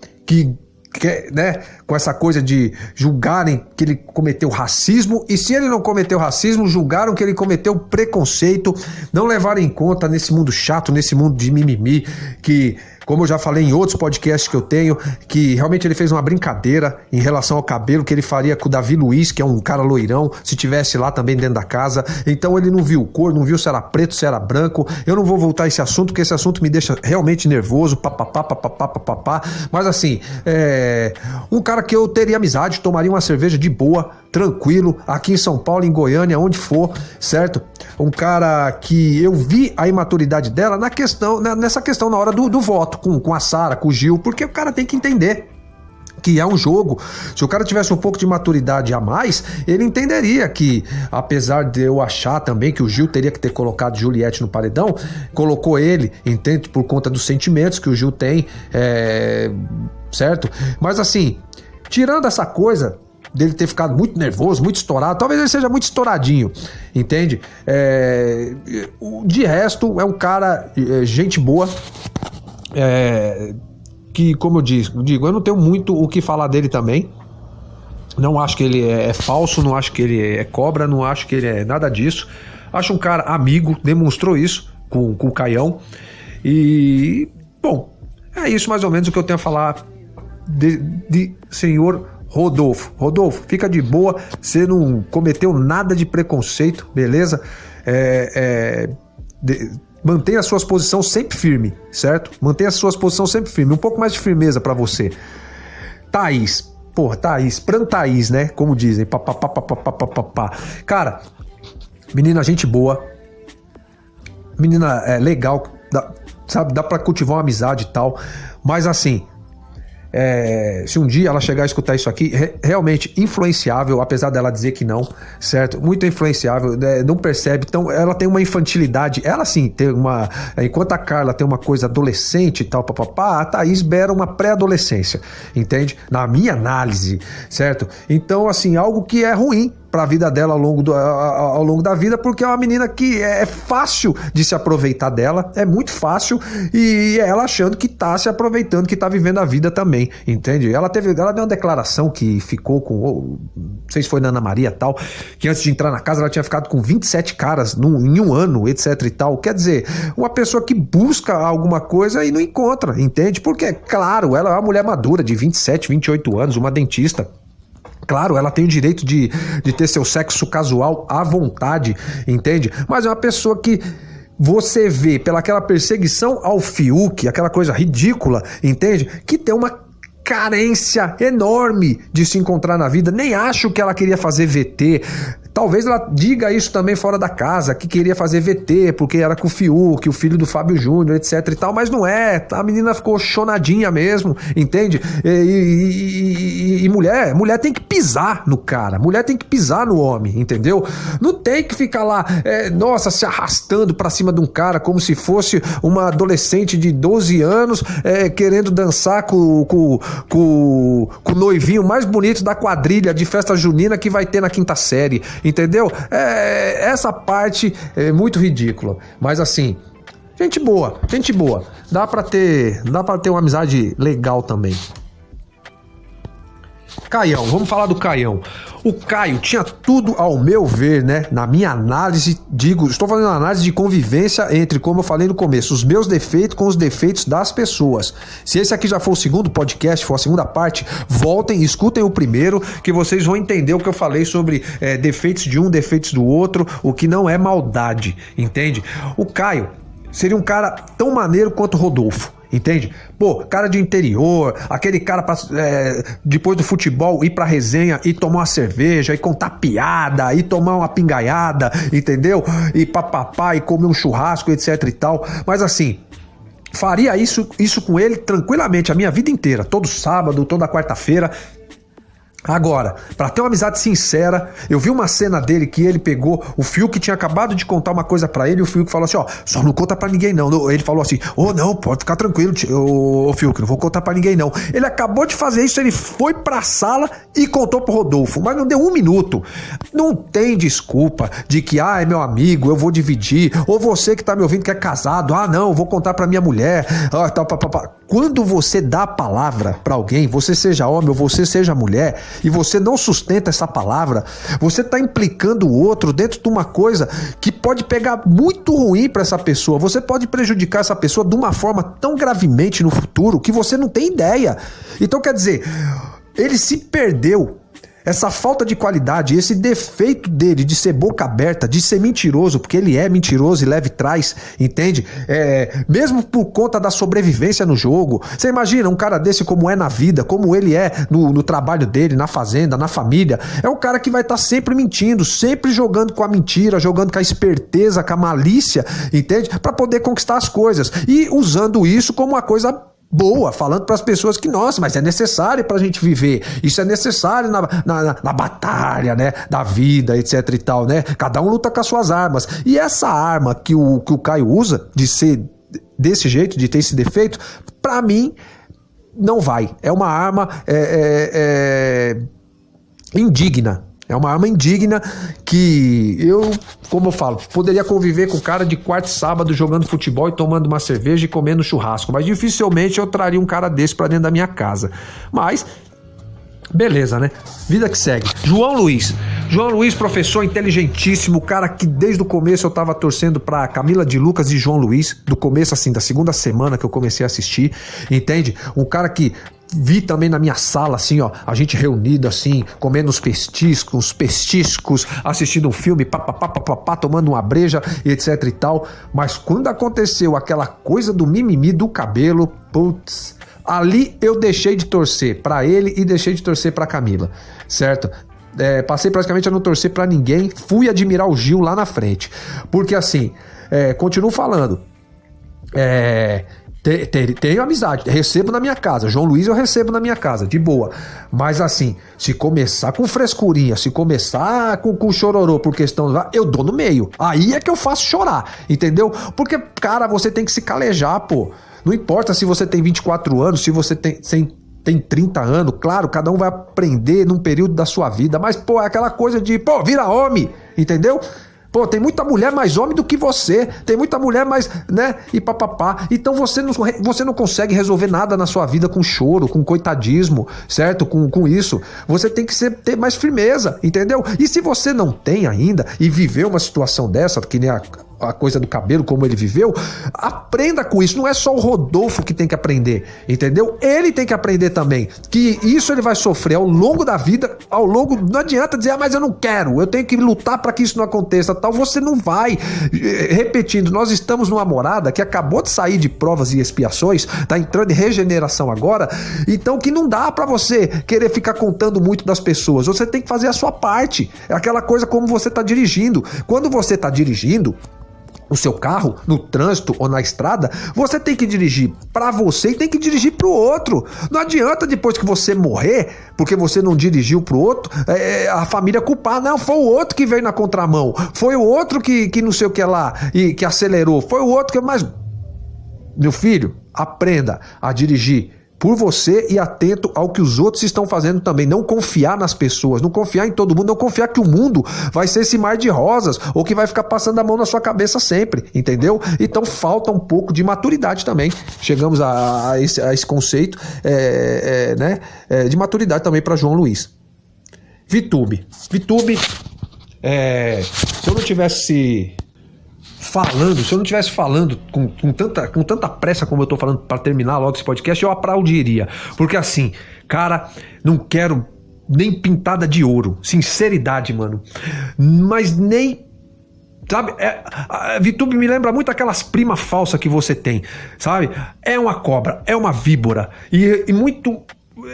né, com essa coisa de julgarem que ele cometeu racismo, e se ele não cometeu racismo, julgaram que ele cometeu preconceito, não levaram em conta nesse mundo chato, nesse mundo de mimimi, que, como eu já falei em outros podcasts que eu tenho, que realmente ele fez uma brincadeira em relação ao cabelo que ele faria com o Davi Luiz, que é um cara loirão, se tivesse lá também dentro da casa. Então ele não viu cor, não viu se era preto, se era branco. Eu não vou voltar a esse assunto, porque esse assunto me deixa realmente nervoso, papapá. Mas assim, um cara que eu teria amizade, tomaria uma cerveja de boa, tranquilo, aqui em São Paulo, em Goiânia, onde for, certo? Um cara que eu vi a imaturidade dela nessa questão na hora do voto, com a Sara, com o Gil, porque o cara tem que entender que é um jogo. Se o cara tivesse um pouco de maturidade a mais, ele entenderia que, apesar de eu achar também que o Gil teria que ter colocado Juliette no paredão, colocou ele, entende, por conta dos sentimentos que o Gil tem, certo? Mas assim, tirando essa coisa dele ter ficado muito nervoso, muito estourado, talvez ele seja muito estouradinho, entende? De resto, é um cara, gente boa, que, como eu digo, eu não tenho muito o que falar dele também. Não acho que ele é falso, não acho que ele é cobra, não acho que ele é nada disso. Acho um cara amigo, demonstrou isso com o Caião. E, bom, é isso mais ou menos o que eu tenho a falar de senhor Rodolfo. Rodolfo, fica de boa, você não cometeu nada de preconceito, beleza? Mantenha a sua posição sempre firme, certo? Mantenha a sua posição sempre firme. Um pouco mais de firmeza pra você. Thaís. Prantaís, né? Como dizem. Cara, menina gente boa. Menina legal. Sabe? Dá pra cultivar uma amizade e tal. Mas assim, se um dia ela chegar a escutar isso aqui, realmente influenciável, apesar dela dizer que não, certo? Muito influenciável, não percebe, então ela tem uma infantilidade, ela sim tem uma, enquanto a Carla tem uma coisa adolescente e tal, a Thaís beira uma pré-adolescência, entende? Na minha análise, certo? Então assim, algo que é ruim para a vida dela ao longo da vida, porque é uma menina que é fácil de se aproveitar dela, é muito fácil, e ela achando que tá se aproveitando, que tá vivendo a vida também, entende? Ela deu uma declaração que ficou com, não sei se foi na Ana Maria e tal, que antes de entrar na casa ela tinha ficado com 27 caras em um ano, etc e tal. Quer dizer, uma pessoa que busca alguma coisa e não encontra, entende? Porque, claro, ela é uma mulher madura de 27, 28 anos, uma dentista. Claro, ela tem o direito de ter seu sexo casual à vontade, entende? Mas é uma pessoa que você vê pelaquela perseguição ao Fiuk, aquela coisa ridícula, entende? Que tem uma carência enorme de se encontrar na vida. Nem acho que ela queria fazer VT. Talvez ela diga isso também fora da casa, que queria fazer VT porque era com o Fiuk, o filho do Fábio Júnior, etc e tal, mas não é. A menina ficou chonadinha mesmo, entende? E mulher tem que pisar no cara, mulher tem que pisar no homem, entendeu? Não tem que ficar lá, se arrastando pra cima de um cara como se fosse uma adolescente de 12 anos querendo dançar com o noivinho mais bonito da quadrilha de festa junina que vai ter na quinta série, entendeu? Essa parte é muito ridícula, mas assim, Gente boa, gente boa. Dá pra ter uma amizade legal também. Caião, vamos falar do Caião. O Caio tinha tudo, ao meu ver, né? Na minha análise, estou fazendo uma análise de convivência entre, como eu falei no começo, os meus defeitos com os defeitos das pessoas. Se esse aqui já for o segundo podcast, for a segunda parte, voltem, escutem o primeiro, que vocês vão entender o que eu falei sobre defeitos de um, defeitos do outro, o que não é maldade, entende? O Caio seria um cara tão maneiro quanto o Rodolfo. Entende? Pô, cara de interior, aquele cara pra, depois do futebol ir pra resenha e tomar uma cerveja, e contar piada, e tomar uma pingaiada, entendeu? E papapá, e comer um churrasco, etc e tal. Mas assim, faria isso com ele tranquilamente a minha vida inteira, todo sábado, toda quarta-feira. Agora, pra ter uma amizade sincera, eu vi uma cena dele que ele pegou, o Fiuk tinha acabado de contar uma coisa pra ele, e o Fiuk falou assim, ó, só não conta pra ninguém não. Ele falou assim, não, pode ficar tranquilo, ô Fiuk, não vou contar pra ninguém não. Ele acabou de fazer isso, ele foi pra sala e contou pro Rodolfo, mas não deu 1 minuto. Não tem desculpa de que, é meu amigo, eu vou dividir, ou você que tá me ouvindo que é casado, não, eu vou contar pra minha mulher, tal, papapá. Quando você dá a palavra pra alguém, você seja homem ou você seja mulher, e você não sustenta essa palavra, você está implicando o outro dentro de uma coisa que pode pegar muito ruim para essa pessoa. Você pode prejudicar essa pessoa de uma forma tão gravemente no futuro que você não tem ideia. Então, quer dizer, ele se perdeu. Essa falta de qualidade, esse defeito dele de ser boca aberta, de ser mentiroso, porque ele é mentiroso e leva e traz, entende? Mesmo por conta da sobrevivência no jogo. Você imagina um cara desse como é na vida, como ele é no trabalho dele, na fazenda, na família. É um cara que vai estar sempre mentindo, sempre jogando com a mentira, jogando com a esperteza, com a malícia, entende? Para poder conquistar as coisas. E usando isso como uma coisa boa, falando para as pessoas que, nossa, mas é necessário para a gente viver, isso é necessário na batalha, né, da vida, etc e tal, né, cada um luta com as suas armas, e essa arma que o Caio usa, de ser desse jeito, de ter esse defeito, para mim, não vai, é uma arma indigna. É uma arma indigna que eu, como eu falo, poderia conviver com o cara de quarta e sábado jogando futebol e tomando uma cerveja e comendo churrasco, mas dificilmente eu traria um cara desse pra dentro da minha casa. Mas, beleza, né? Vida que segue. João Luiz, professor inteligentíssimo, cara que desde o começo eu tava torcendo pra Camila de Lucas e João Luiz, do começo assim, da segunda semana que eu comecei a assistir, entende? Um cara que vi também na minha sala, assim, ó, a gente reunido, assim, comendo uns pestiscos, assistindo um filme, papapá, tomando uma breja, etc e tal. Mas quando aconteceu aquela coisa do mimimi do cabelo, putz, ali eu deixei de torcer pra ele e deixei de torcer pra Camila, certo? Passei praticamente a não torcer pra ninguém, fui admirar o Gil lá na frente. Porque assim, continuo falando, tenho amizade, recebo na minha casa. João Luiz eu recebo na minha casa, de boa. Mas assim, se começar com frescurinha, se começar com chororô por questão, eu dou no meio. Aí é que eu faço chorar, entendeu? Porque, cara, você tem que se calejar, pô. Não importa se você tem 24 anos, se você tem 30 anos, claro, cada um vai aprender num período da sua vida, mas, pô, é aquela coisa de, pô, vira homem, entendeu? Pô, tem muita mulher mais homem do que você, tem muita mulher mais, né, e papapá. Então você não consegue resolver nada na sua vida com choro, com coitadismo, certo? Com isso. Você tem que ter mais firmeza, entendeu? E se você não tem ainda e viveu uma situação dessa, que nem a coisa do cabelo, como ele viveu, aprenda com isso. Não é só o Rodolfo que tem que aprender, entendeu? Ele tem que aprender também, que isso ele vai sofrer ao longo da vida, não adianta dizer, mas eu não quero, eu tenho que lutar para que isso não aconteça, tal, você não vai. Repetindo, nós estamos numa morada que acabou de sair de provas e expiações, tá entrando em regeneração agora, então que não dá para você querer ficar contando muito das pessoas, você tem que fazer a sua parte, é aquela coisa como você tá dirigindo. Quando você tá dirigindo o seu carro, no trânsito ou na estrada, você tem que dirigir pra você e tem que dirigir pro outro. Não adianta depois que você morrer, porque você não dirigiu pro outro, a família culpar. Não, foi o outro que veio na contramão, foi o outro que não sei o que lá, e que acelerou, foi o outro que mais... Meu filho, aprenda a dirigir por você e atento ao que os outros estão fazendo também. Não confiar nas pessoas, não confiar em todo mundo, não confiar que o mundo vai ser esse mar de rosas ou que vai ficar passando a mão na sua cabeça sempre, entendeu? Então falta um pouco de maturidade também. Chegamos a esse conceito de maturidade também para João Luiz. VTube, se eu não tivesse falando com tanta pressa como eu tô falando para terminar logo esse podcast, eu aplaudiria. Porque assim, cara, não quero nem pintada de ouro. Sinceridade, mano. Mas nem... Sabe, a VTube me lembra muito aquelas primas falsas que você tem, sabe? É uma cobra, é uma víbora. E muito...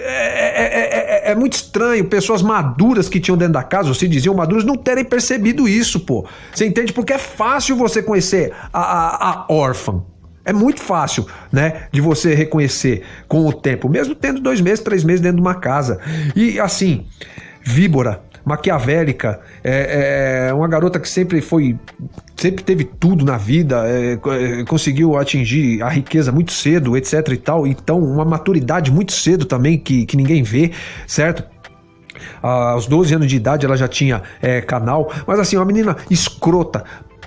É muito estranho pessoas maduras que tinham dentro da casa, ou se diziam maduras, não terem percebido isso, pô. Você entende? Porque é fácil você conhecer a órfã. É muito fácil, né, de você reconhecer com o tempo, mesmo tendo 2 meses, 3 meses dentro de uma casa. E assim, víbora, maquiavélica, uma garota que sempre teve tudo na vida, conseguiu atingir a riqueza muito cedo, etc e tal, então uma maturidade muito cedo também que ninguém vê, certo? Aos 12 anos de idade ela já tinha canal, mas assim, uma menina escrota,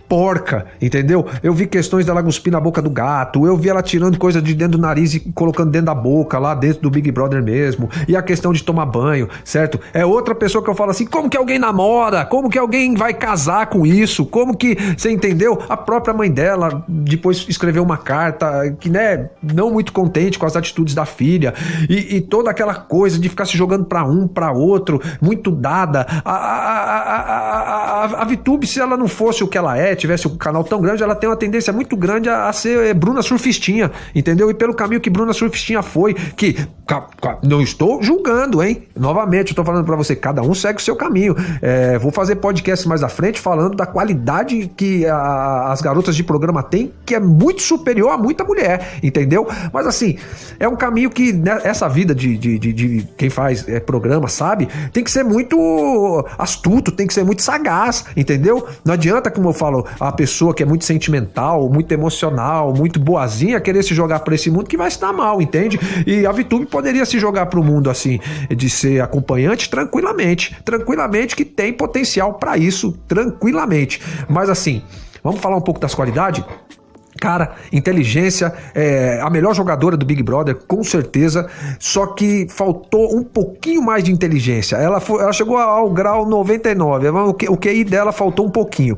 porca, entendeu? Eu vi questões dela cuspir na boca do gato, eu vi ela tirando coisa de dentro do nariz e colocando dentro da boca, lá dentro do Big Brother mesmo, e a questão de tomar banho, certo? É outra pessoa que eu falo assim, como que alguém namora? Como que alguém vai casar com isso? Como que, você entendeu? A própria mãe dela depois escreveu uma carta que, né, não muito contente com as atitudes da filha, e toda aquela coisa de ficar se jogando pra um, pra outro, muito dada. A VTube, se ela não fosse o que ela tivesse um canal tão grande, ela tem uma tendência muito grande a ser Bruna Surfistinha, entendeu? E pelo caminho que Bruna Surfistinha foi, que não estou julgando, hein? Novamente, eu tô falando pra você, cada um segue o seu caminho. Vou fazer podcast mais à frente falando da qualidade que as garotas de programa têm, que é muito superior a muita mulher, entendeu? Mas assim, é um caminho que, né, essa vida de quem faz programa, sabe? Tem que ser muito astuto, tem que ser muito sagaz, entendeu? Não adianta, como eu falo, a pessoa que é muito sentimental, muito emocional, muito boazinha, querer se jogar pra esse mundo que vai se dar mal, entende? E a VTube poderia se jogar pro mundo assim, de ser acompanhante tranquilamente, que tem potencial pra isso, tranquilamente. Mas assim, vamos falar um pouco das qualidades? Cara, inteligência, a melhor jogadora do Big Brother, com certeza, só que faltou um pouquinho mais de inteligência. Ela chegou ao grau 99, o QI dela faltou um pouquinho,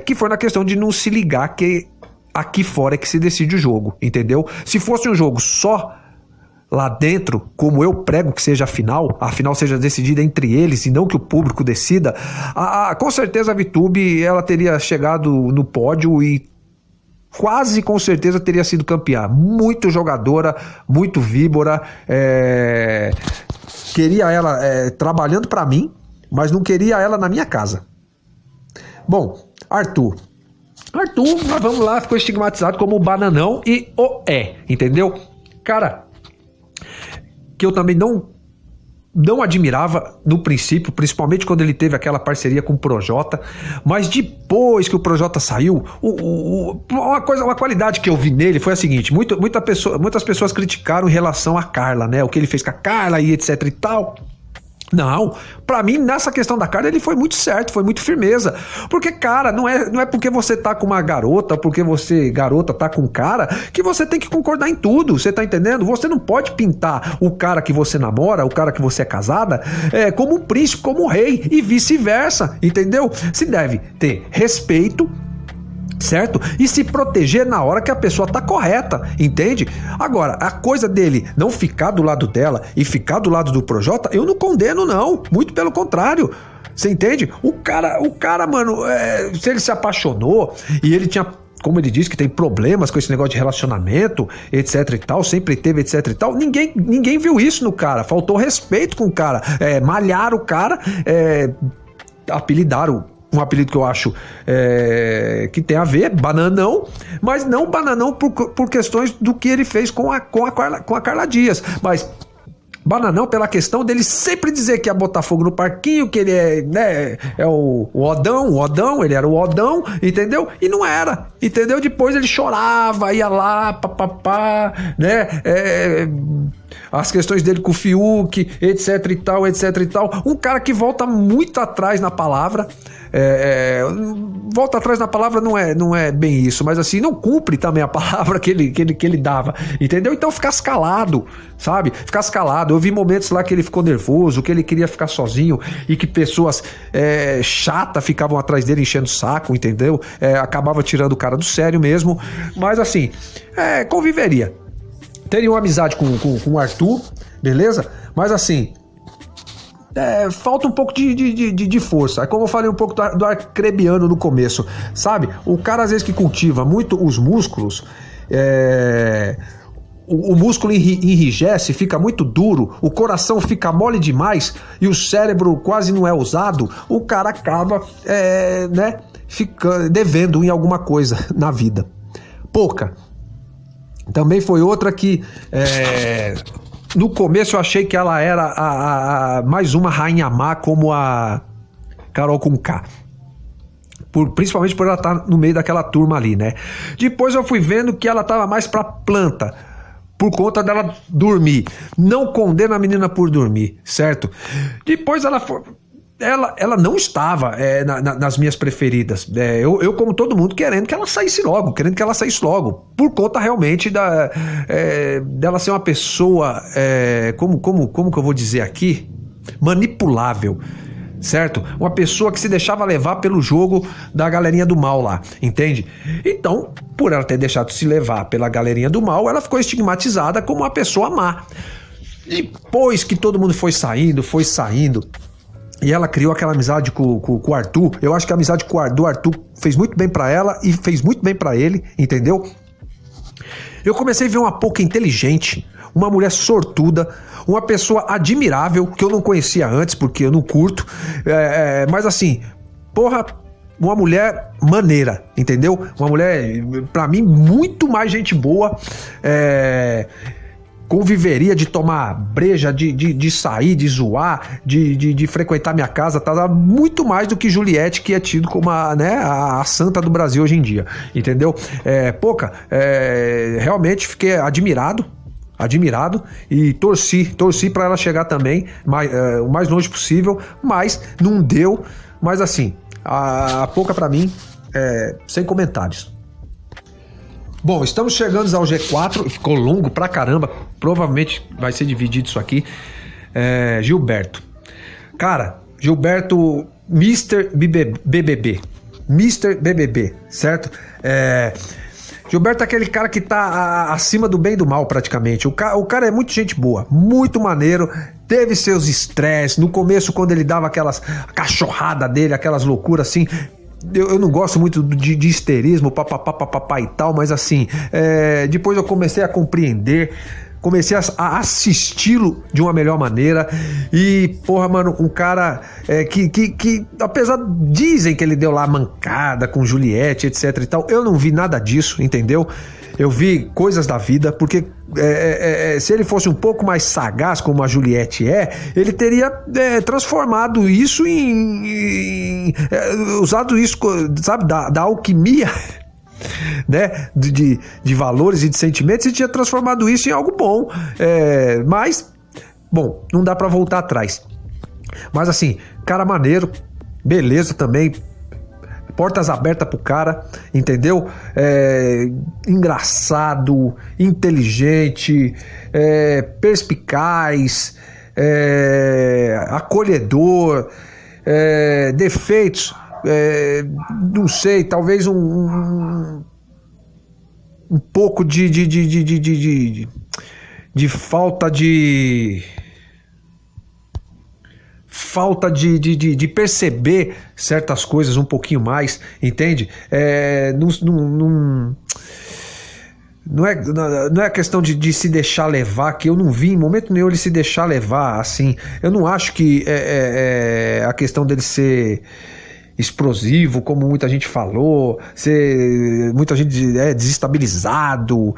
que foi na questão de não se ligar que aqui fora é que se decide o jogo, entendeu? Se fosse um jogo só lá dentro, como eu prego que seja a final seja decidida entre eles e não que o público decida, com certeza a VTube, ela teria chegado no pódio e quase com certeza teria sido campeã. Muito jogadora, muito víbora, queria ela trabalhando pra mim, mas não queria ela na minha casa. Bom, Arthur, nós vamos lá, ficou estigmatizado como o bananão e entendeu? Cara, que eu também não admirava no princípio, principalmente quando ele teve aquela parceria com o Projota, mas depois que o Projota saiu, uma qualidade que eu vi nele foi a seguinte: muitas pessoas criticaram em relação a Carla, né? O que ele fez com a Carla e etc e tal. Não, pra mim nessa questão da Carla ele foi muito certo, foi muito firmeza, porque cara, não é porque você tá com uma garota, porque você, garota, tá com um cara, que você tem que concordar em tudo, você tá entendendo? Você não pode pintar o cara que você namora, o cara que você é casada, como um príncipe, como um rei, e vice-versa, entendeu? Se deve ter respeito, certo? E se proteger na hora que a pessoa tá correta, entende? Agora, a coisa dele não ficar do lado dela e ficar do lado do Projota, eu não condeno não, muito pelo contrário. Você entende? O cara, mano, se ele se apaixonou e ele tinha, como ele disse, que tem problemas com esse negócio de relacionamento, etc e tal, sempre teve, etc e tal, ninguém viu isso no cara, faltou respeito com o cara, malharam o cara, apelidaram um apelido que eu acho que tem a ver, bananão, mas não bananão por questões do que ele fez com a Carla Dias, mas Bananão pela questão dele sempre dizer que ia botar fogo no parquinho, que ele é, né, é o Odão, ele era o Odão, entendeu? E não era, entendeu? Depois ele chorava, ia lá, papapá, né? As questões dele com o Fiuk, etc e tal. Um cara que volta muito atrás na palavra. Volta atrás na palavra não é bem isso, mas assim, não cumpre também a palavra que ele dava, entendeu? Então ficasse calado, sabe? Ficasse calado. Eu vi momentos lá que ele ficou nervoso, que ele queria ficar sozinho e que pessoas chatas ficavam atrás dele enchendo o saco, entendeu? Acabava tirando o cara do sério mesmo, mas assim, conviveria. Teria uma amizade com o Arthur, beleza? Mas assim, falta um pouco de força. É como eu falei um pouco do Arcrebiano no começo, sabe? O cara às vezes que cultiva muito os músculos, o músculo enrijece, fica muito duro, o coração fica mole demais e o cérebro quase não é usado, o cara acaba fica devendo em alguma coisa na vida. Pouca. Também foi outra que no começo eu achei que ela era mais uma rainha má como a Carol Conká. Principalmente por ela estar no meio daquela turma ali, né? Depois eu fui vendo que ela estava mais pra planta, por conta dela dormir. Não condeno a menina por dormir, certo? Depois ela não estava nas minhas preferidas. Eu, como todo mundo, querendo que ela saísse logo, por conta realmente dela ser uma pessoa, como que eu vou dizer aqui? Manipulável, certo? Uma pessoa que se deixava levar pelo jogo da galerinha do mal lá, entende? Então, por ela ter deixado se levar pela galerinha do mal, ela ficou estigmatizada como uma pessoa má. Depois que todo mundo foi saindo, e ela criou aquela amizade com o Arthur. Eu acho que a amizade do Arthur fez muito bem pra ela e fez muito bem pra ele, entendeu? Eu comecei a ver uma pouca inteligente, uma mulher sortuda, uma pessoa admirável, que eu não conhecia antes, porque eu não curto, mas assim, uma mulher maneira, entendeu? Uma mulher, pra mim, muito mais gente boa, conviveria de tomar breja, de sair, de zoar, de frequentar minha casa, tá? Muito mais do que Juliette, que é tido como a santa do Brasil hoje em dia, entendeu? Realmente fiquei admirado e torci para ela chegar também o mais longe possível, mas não deu. Mas assim, a Poca para mim, sem comentários. Bom, estamos chegando ao G4, ficou longo pra caramba, provavelmente vai ser dividido isso aqui. Gilberto. Cara, Gilberto, Mr. BBB, certo? Gilberto é aquele cara que tá acima do bem e do mal praticamente. O cara é muito gente boa, muito maneiro, teve seus estresses. No começo, quando ele dava aquelas cachorrada dele, aquelas loucuras assim... Eu não gosto muito de histerismo, papapá e tal, mas assim, depois eu comecei a compreender, comecei a assisti-lo de uma melhor maneira. E, mano, um cara que apesar, dizem que ele deu lá mancada com Juliette, etc e tal, eu não vi nada disso, entendeu? Eu vi coisas da vida, porque se ele fosse um pouco mais sagaz, como a Juliette ele teria transformado isso usado isso, sabe, da alquimia, né, de valores e de sentimentos, e tinha transformado isso em algo bom. Mas, bom, não dá pra voltar atrás. Mas assim, cara maneiro, beleza também, portas abertas pro cara, entendeu? Engraçado, inteligente, perspicaz, acolhedor, defeitos, não sei, talvez um pouco de falta de perceber certas coisas um pouquinho mais, entende? Não é questão de se deixar levar, que eu não vi em momento nenhum ele se deixar levar, assim. Eu não acho que a questão dele ser explosivo, como muita gente falou, ser muita gente desestabilizado,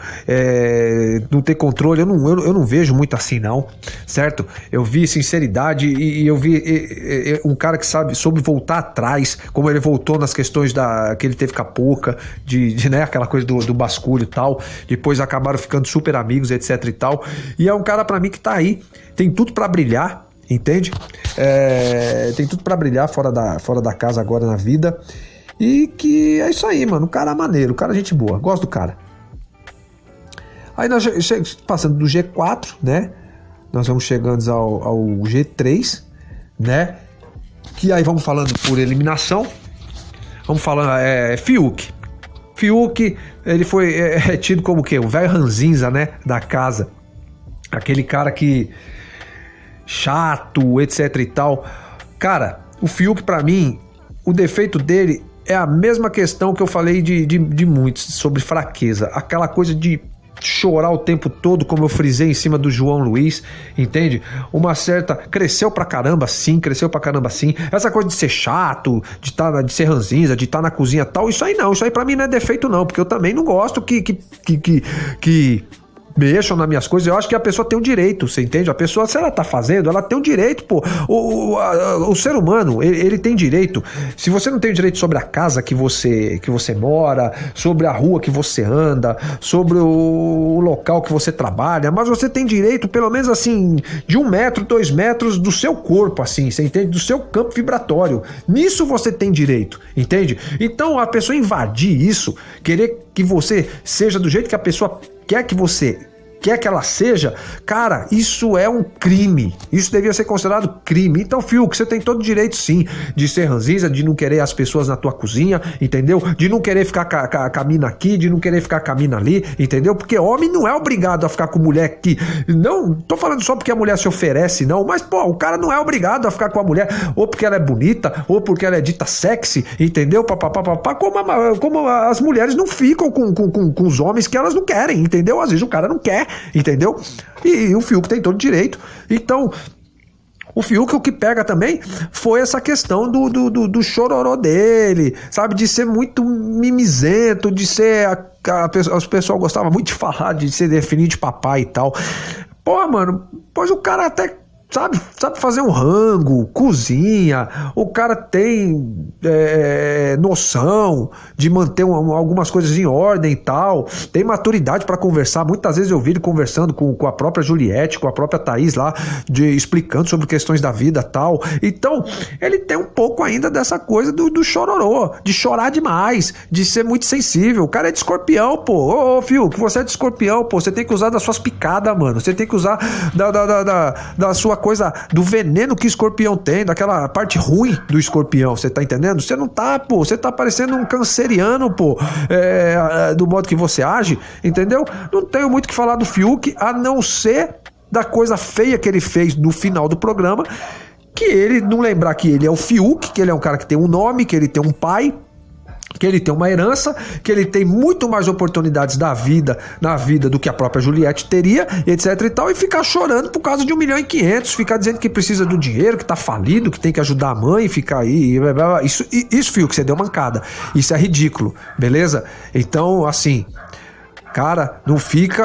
não ter controle. Eu não vejo muito assim, não, certo? Eu vi sinceridade e eu vi um cara que soube voltar atrás, como ele voltou nas questões que ele teve com a Poca, né, aquela coisa do basculho e tal. Depois acabaram ficando super amigos, etc e tal. E é um cara pra mim que tá aí, tem tudo pra brilhar, entende? Tem tudo pra brilhar fora da casa agora na vida. E que é isso aí, mano. O cara é maneiro, o cara é gente boa, gosto do cara. Aí nós passando do G4, né? Nós vamos chegando ao G3, né? Que aí vamos falando por eliminação. Vamos falando, Fiuk. Fiuk, ele foi tido como o quê? O velho ranzinza, né? Da casa. Aquele cara que... chato, etc e tal. Cara, o Fiuk pra mim, o defeito dele é a mesma questão que eu falei de muitos, sobre fraqueza. Aquela coisa de chorar o tempo todo, como eu frisei em cima do João Luiz, entende? Uma certa... cresceu pra caramba sim. Essa coisa de ser chato, de ser ranzinza, de estar na cozinha e tal, isso aí não. Isso aí pra mim não é defeito não, porque eu também não gosto que mexam nas minhas coisas. Eu acho que a pessoa tem um direito, você entende? A pessoa, se ela tá fazendo, ela tem um direito, pô. O ser humano, ele tem direito. Se você não tem direito sobre a casa que você mora, sobre a rua que você anda, sobre o local que você trabalha, mas você tem direito, pelo menos assim, de 1 metro, 2 metros do seu corpo, assim, você entende? Do seu campo vibratório. Nisso você tem direito, entende? Então, a pessoa invadir isso, querer que você seja do jeito que a pessoa quer que ela seja, cara, isso é um crime. Isso devia ser considerado crime. Então, Fiuk, você tem todo o direito, sim, de ser ranzinza, de não querer as pessoas na tua cozinha, entendeu? De não querer ficar com a mina aqui, de não querer ficar com a mina ali, entendeu? Porque homem não é obrigado a ficar com mulher que... Não tô falando só porque a mulher se oferece, não, mas, pô, o cara não é obrigado a ficar com a mulher ou porque ela é bonita, ou porque ela é dita sexy, entendeu? Como as mulheres não ficam com os homens que elas não querem, entendeu? Às vezes o cara não quer, entendeu? E o Fiuk tem todo direito. Então, o Fiuk, o que pega também foi essa questão do chororô dele, sabe? De ser muito mimizento, de ser... As pessoas gostavam muito de falar, de ser definido de papai e tal. Pô, mano, pois o cara até... Sabe fazer um rango, cozinha, o cara tem noção de manter algumas coisas em ordem e tal, tem maturidade para conversar. Muitas vezes eu vi ele conversando com a própria Juliette, com a própria Thaís lá, explicando sobre questões da vida e tal. Então, ele tem um pouco ainda dessa coisa do chororô, de chorar demais, de ser muito sensível. O cara é de escorpião, pô. Ô, Fiuk, você é de escorpião, pô. Você tem que usar das suas picadas, mano. Você tem que usar da sua coisa, do veneno que o escorpião tem, daquela parte ruim do escorpião, você tá entendendo? Você não tá, pô, você tá parecendo um canceriano, pô, do modo que você age, entendeu? Não tenho muito o que falar do Fiuk, a não ser da coisa feia que ele fez no final do programa, que ele não lembrar que ele é o Fiuk, que ele é um cara que tem um nome, que ele tem um pai, que ele tem uma herança, que ele tem muito mais oportunidades na vida do que a própria Juliette teria, etc e tal, e ficar chorando por causa de 1.500.000, ficar dizendo que precisa do dinheiro, que tá falido, que tem que ajudar a mãe, ficar aí, isso, Fiuk, você deu mancada, isso é ridículo, beleza? Então, assim, cara, não fica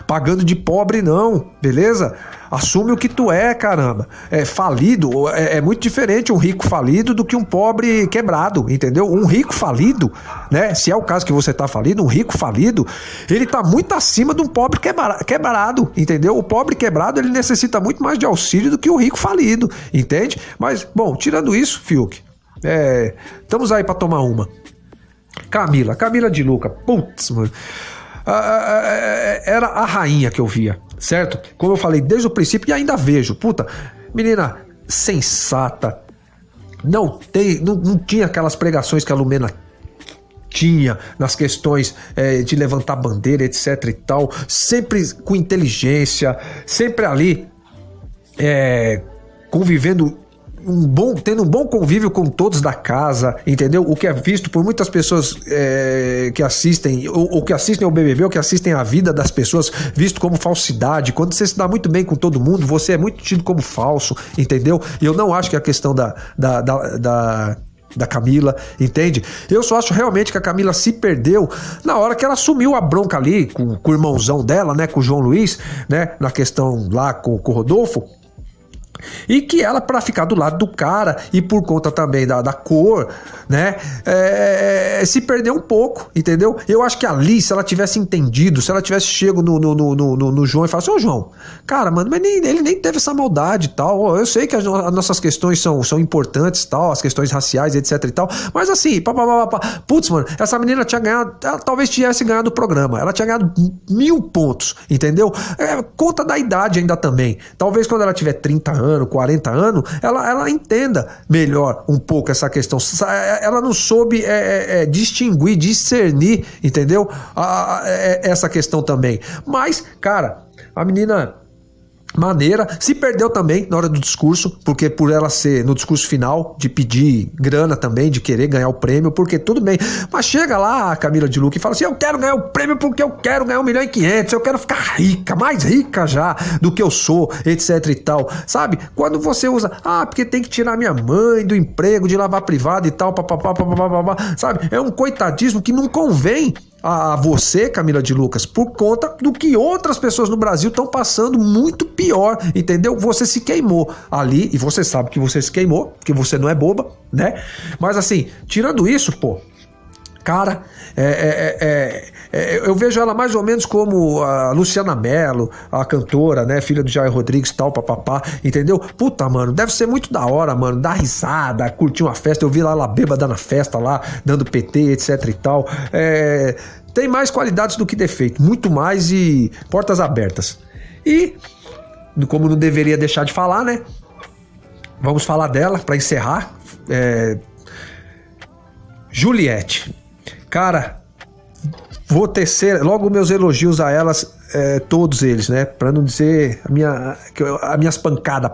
pagando de pobre não, beleza? Assume o que tu é, caramba. Falido é muito diferente um rico falido do que um pobre quebrado, entendeu? Um rico falido, né? Se é o caso que você tá falido, um rico falido, ele tá muito acima de um pobre quebrado, entendeu? O pobre quebrado, ele necessita muito mais de auxílio do que o rico falido, entende? Mas, bom, tirando isso, Fiuk, estamos aí pra tomar uma. Camila de Luca, putz, mano. Era a rainha que eu via, certo? Como eu falei desde o princípio e ainda vejo, puta, menina sensata, não tinha aquelas pregações que a Lumena tinha nas questões de levantar bandeira, etc e tal, sempre com inteligência, sempre ali convivendo tendo um bom convívio com todos da casa, entendeu? O que é visto por muitas pessoas que assistem, ou que assistem ao BBB, ou que assistem a vida das pessoas, visto como falsidade. Quando você se dá muito bem com todo mundo, você é muito tido como falso, entendeu? E eu não acho que a questão da Camila, entende? Eu só acho realmente que a Camila se perdeu na hora que ela assumiu a bronca ali com o irmãozão dela, né, com o João Luiz, né, na questão lá com o Rodolfo. E que ela, pra ficar do lado do cara e por conta também da cor, né, se perdeu um pouco, entendeu? Eu acho que ali, se ela tivesse entendido, se ela tivesse chego no João e falado assim, ô João, cara, mano, mas ele nem teve essa maldade e tal, eu sei que as nossas questões são importantes e tal, as questões raciais, etc e tal, mas assim, putz, mano, essa menina tinha ganhado, ela talvez tivesse ganhado o programa, ela tinha ganhado 1000 pontos, entendeu? Conta da idade ainda também, talvez quando ela tiver 30 anos, 40 anos, ela entenda melhor um pouco essa questão. Ela não soube distinguir, discernir, entendeu? Essa questão também. Mas, cara, a menina maneira, se perdeu também na hora do discurso, porque por ela ser no discurso final, de pedir grana também, de querer ganhar o prêmio, porque tudo bem, mas chega lá a Camila de Lucca e fala assim, eu quero ganhar o prêmio porque eu quero ganhar 1,5 milhão, eu quero ficar rica, mais rica já do que eu sou, etc e tal, sabe? Quando você usa, porque tem que tirar minha mãe do emprego de lavar privado e tal, sabe? É um coitadismo que não convém a você, Camila de Lucas, por conta do que outras pessoas no Brasil estão passando muito pior, entendeu? Você se queimou ali, e você sabe que você se queimou, porque você não é boba, né? Mas assim, tirando isso, pô, cara, eu vejo ela mais ou menos como a Luciana Mello, a cantora, né, filha do Jair Rodrigues, tal, papapá, entendeu? Puta, mano, deve ser muito da hora, mano, dar risada, curtir uma festa, eu vi lá ela bêbada na festa lá, dando PT, etc e tal, tem mais qualidades do que defeito, muito mais, e portas abertas. E, como não deveria deixar de falar, né, vamos falar dela pra encerrar, Juliette. Cara, vou tecer logo meus elogios a elas, todos eles, né? Pra não dizer as minhas pancadas,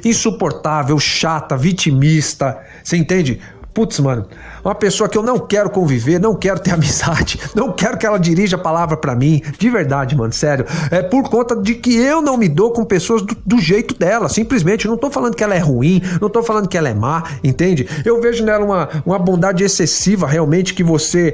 insuportável, chata, vitimista, você entende? Putz, mano, uma pessoa que eu não quero conviver, não quero ter amizade, não quero que ela dirija a palavra pra mim, de verdade, mano, sério, por conta de que eu não me dou com pessoas do jeito dela, simplesmente, não tô falando que ela é ruim, não tô falando que ela é má, entende? Eu vejo nela uma bondade excessiva, realmente, que você,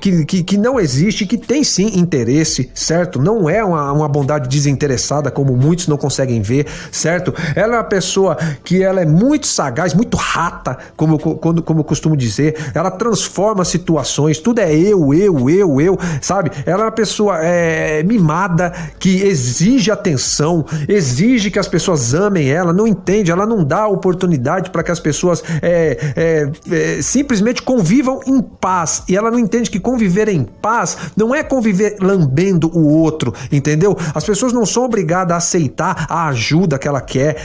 que não existe, que tem sim interesse, certo? Não é uma bondade desinteressada, como muitos não conseguem ver, certo? Ela é uma pessoa que ela é muito sagaz, muito rata, como eu costumo dizer, ela transforma situações, tudo é eu, sabe? Ela é uma pessoa mimada, que exige atenção, exige que as pessoas amem ela, não entende, ela não dá oportunidade para que as pessoas simplesmente convivam em paz, e ela não entende que conviver em paz não é conviver lambendo o outro, entendeu? As pessoas não são obrigadas a aceitar a ajuda que ela quer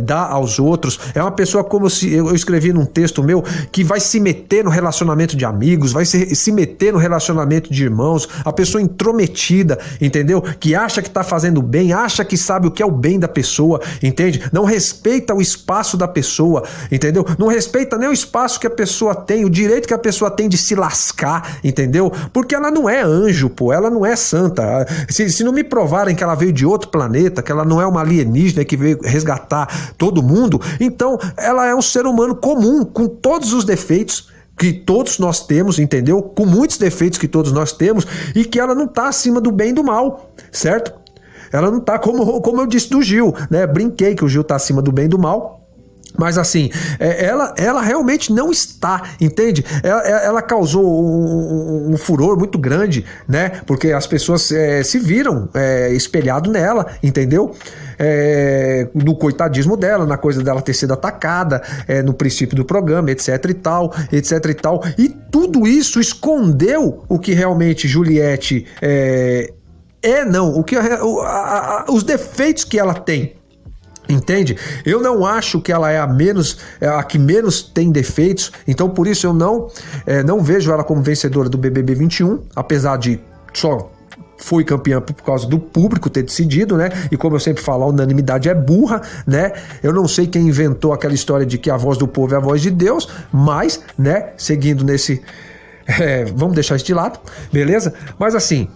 dar aos outros. É uma pessoa, como eu escrevi num texto meu, que vai se meter no relacionamento de amigos, vai se meter no relacionamento de irmãos, a pessoa intrometida, entendeu? Que acha que tá fazendo bem, acha que sabe o que é o bem da pessoa, entende? Não respeita o espaço da pessoa, entendeu? Não respeita nem o espaço que a pessoa tem, o direito que a pessoa tem de se lascar, entendeu? Porque ela não é anjo, pô, ela não é santa. Se não me provarem que ela veio de outro planeta, que ela não é uma alienígena que veio resgatar todo mundo, então ela é um ser humano comum, com todos os defeitos que todos nós temos, entendeu? Com muitos defeitos que todos nós temos, e que ela não tá acima do bem e do mal, certo? Ela não tá, como eu disse do Gil, né? Brinquei que o Gil tá acima do bem e do mal, mas assim, ela realmente não está, entende? Ela causou um furor muito grande, né? Porque as pessoas se viram espelhado nela, entendeu? No coitadismo dela, na coisa dela ter sido atacada, no princípio do programa, etc e tal, e tudo isso escondeu o que realmente Juliette os defeitos que ela tem. Entende? Eu não acho que ela é a que menos tem defeitos, então por isso eu não vejo ela como vencedora do BBB 21, apesar de só foi campeã por causa do público ter decidido, né? E como eu sempre falo, a unanimidade é burra, né? Eu não sei quem inventou aquela história de que a voz do povo é a voz de Deus, mas, né, seguindo nesse... vamos deixar isso de lado, beleza? Mas assim...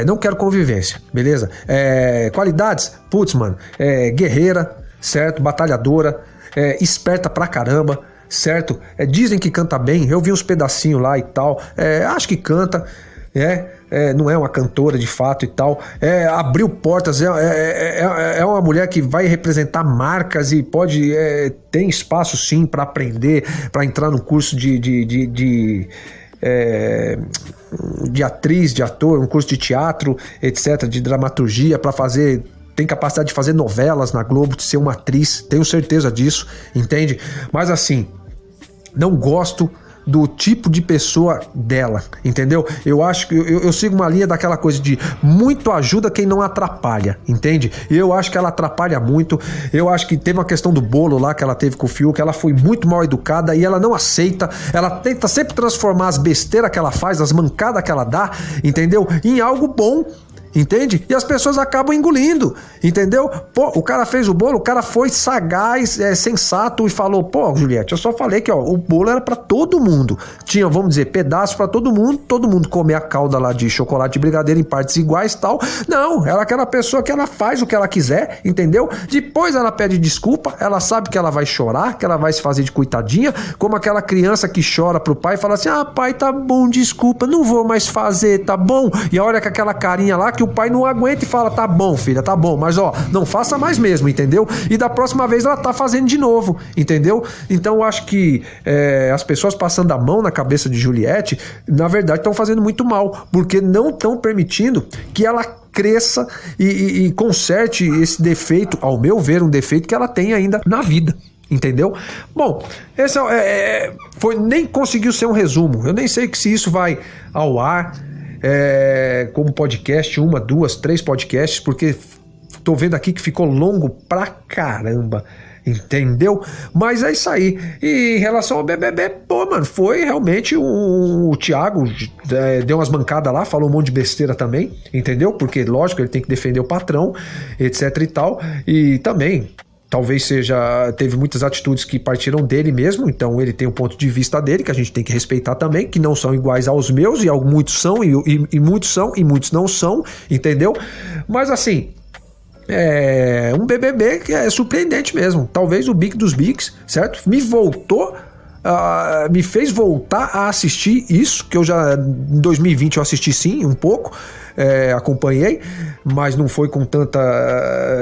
não quero convivência, beleza? Qualidades, putz, mano, guerreira, certo? Batalhadora, esperta pra caramba, certo? Dizem que canta bem, eu vi uns pedacinhos lá e tal, acho que canta, não é uma cantora de fato e tal, abriu portas, é uma mulher que vai representar marcas e pode, tem espaço sim para aprender, para entrar no curso de atriz, de ator, um curso de teatro, etc, de dramaturgia, para fazer, tem capacidade de fazer novelas na Globo, de ser uma atriz, tenho certeza disso, entende? Mas assim, não gosto do tipo de pessoa dela, entendeu? Eu acho que eu sigo uma linha daquela coisa de muito ajuda quem não atrapalha, entende? Eu acho que ela atrapalha muito. Eu acho que teve uma questão do bolo lá que ela teve com o Fiuk, ela foi muito mal educada e ela não aceita, ela tenta sempre transformar as besteiras que ela faz, as mancadas que ela dá, entendeu? Em algo bom, entende? E as pessoas acabam engolindo, entendeu? Pô, o cara fez o bolo, o cara foi sagaz, sensato e falou, pô, Juliette, eu só falei que, ó, o bolo era pra todo mundo. Tinha, vamos dizer, pedaços pra todo mundo comer a calda lá de chocolate de brigadeiro em partes iguais e tal. Não, ela é aquela pessoa que ela faz o que ela quiser, entendeu? Depois ela pede desculpa, ela sabe que ela vai chorar, que ela vai se fazer de coitadinha, como aquela criança que chora pro pai e fala assim, pai, tá bom, desculpa, não vou mais fazer, tá bom? E olha com aquela carinha lá que o pai não aguenta e fala, tá bom, filha, tá bom, mas ó, não faça mais mesmo, entendeu? E da próxima vez ela tá fazendo de novo, entendeu? Então eu acho que as pessoas passando a mão na cabeça de Juliette, na verdade estão fazendo muito mal, porque não estão permitindo que ela cresça e conserte esse defeito, ao meu ver, um defeito que ela tem ainda na vida. Entendeu? Bom, esse nem conseguiu ser um resumo. Eu nem sei se isso vai ao ar como podcast, 1, 2, 3 podcasts, porque tô vendo aqui que ficou longo pra caramba, entendeu? Mas é isso aí. E em relação ao BBB, pô, mano, foi realmente o Thiago deu umas mancadas lá, falou um monte de besteira também, entendeu? Porque, lógico, ele tem que defender o patrão, etc e tal, e também talvez teve muitas atitudes que partiram dele mesmo, então ele tem um ponto de vista dele, que a gente tem que respeitar também, que não são iguais aos meus, e muitos são, e muitos são, e muitos não são, entendeu? Mas assim, um BBB que é surpreendente mesmo, talvez o Big dos Bigs, certo? Me fez voltar a assistir isso, que eu já em 2020 eu assisti sim, um pouco, acompanhei, mas não foi com tanta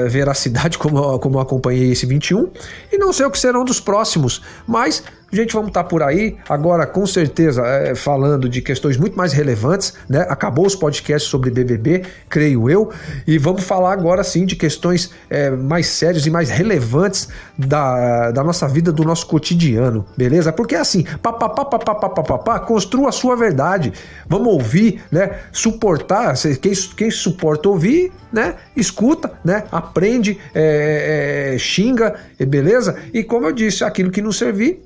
veracidade como eu acompanhei esse 21, e não sei o que serão dos próximos, mas gente, vamos estar por aí, agora com certeza falando de questões muito mais relevantes, né? Acabou os podcasts sobre BBB, creio eu, e vamos falar agora sim de questões mais sérias e mais relevantes da nossa vida, do nosso cotidiano, beleza? Porque assim, construa a sua verdade, vamos ouvir, né? Suportar, quem suporta ouvir, né? Escuta, né? Aprende, xinga, beleza? E como eu disse, aquilo que não servir,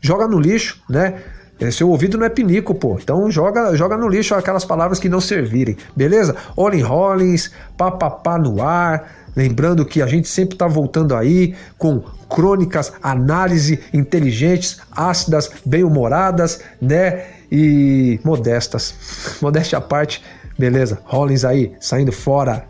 joga no lixo, né? Seu ouvido não é pinico, pô. Então joga no lixo aquelas palavras que não servirem, beleza? Olin Rollins, papapá no ar. Lembrando que a gente sempre tá voltando aí com crônicas, análise inteligentes, ácidas, bem-humoradas, né? E modestas. Modéstia à parte, beleza? Rollins aí, saindo fora.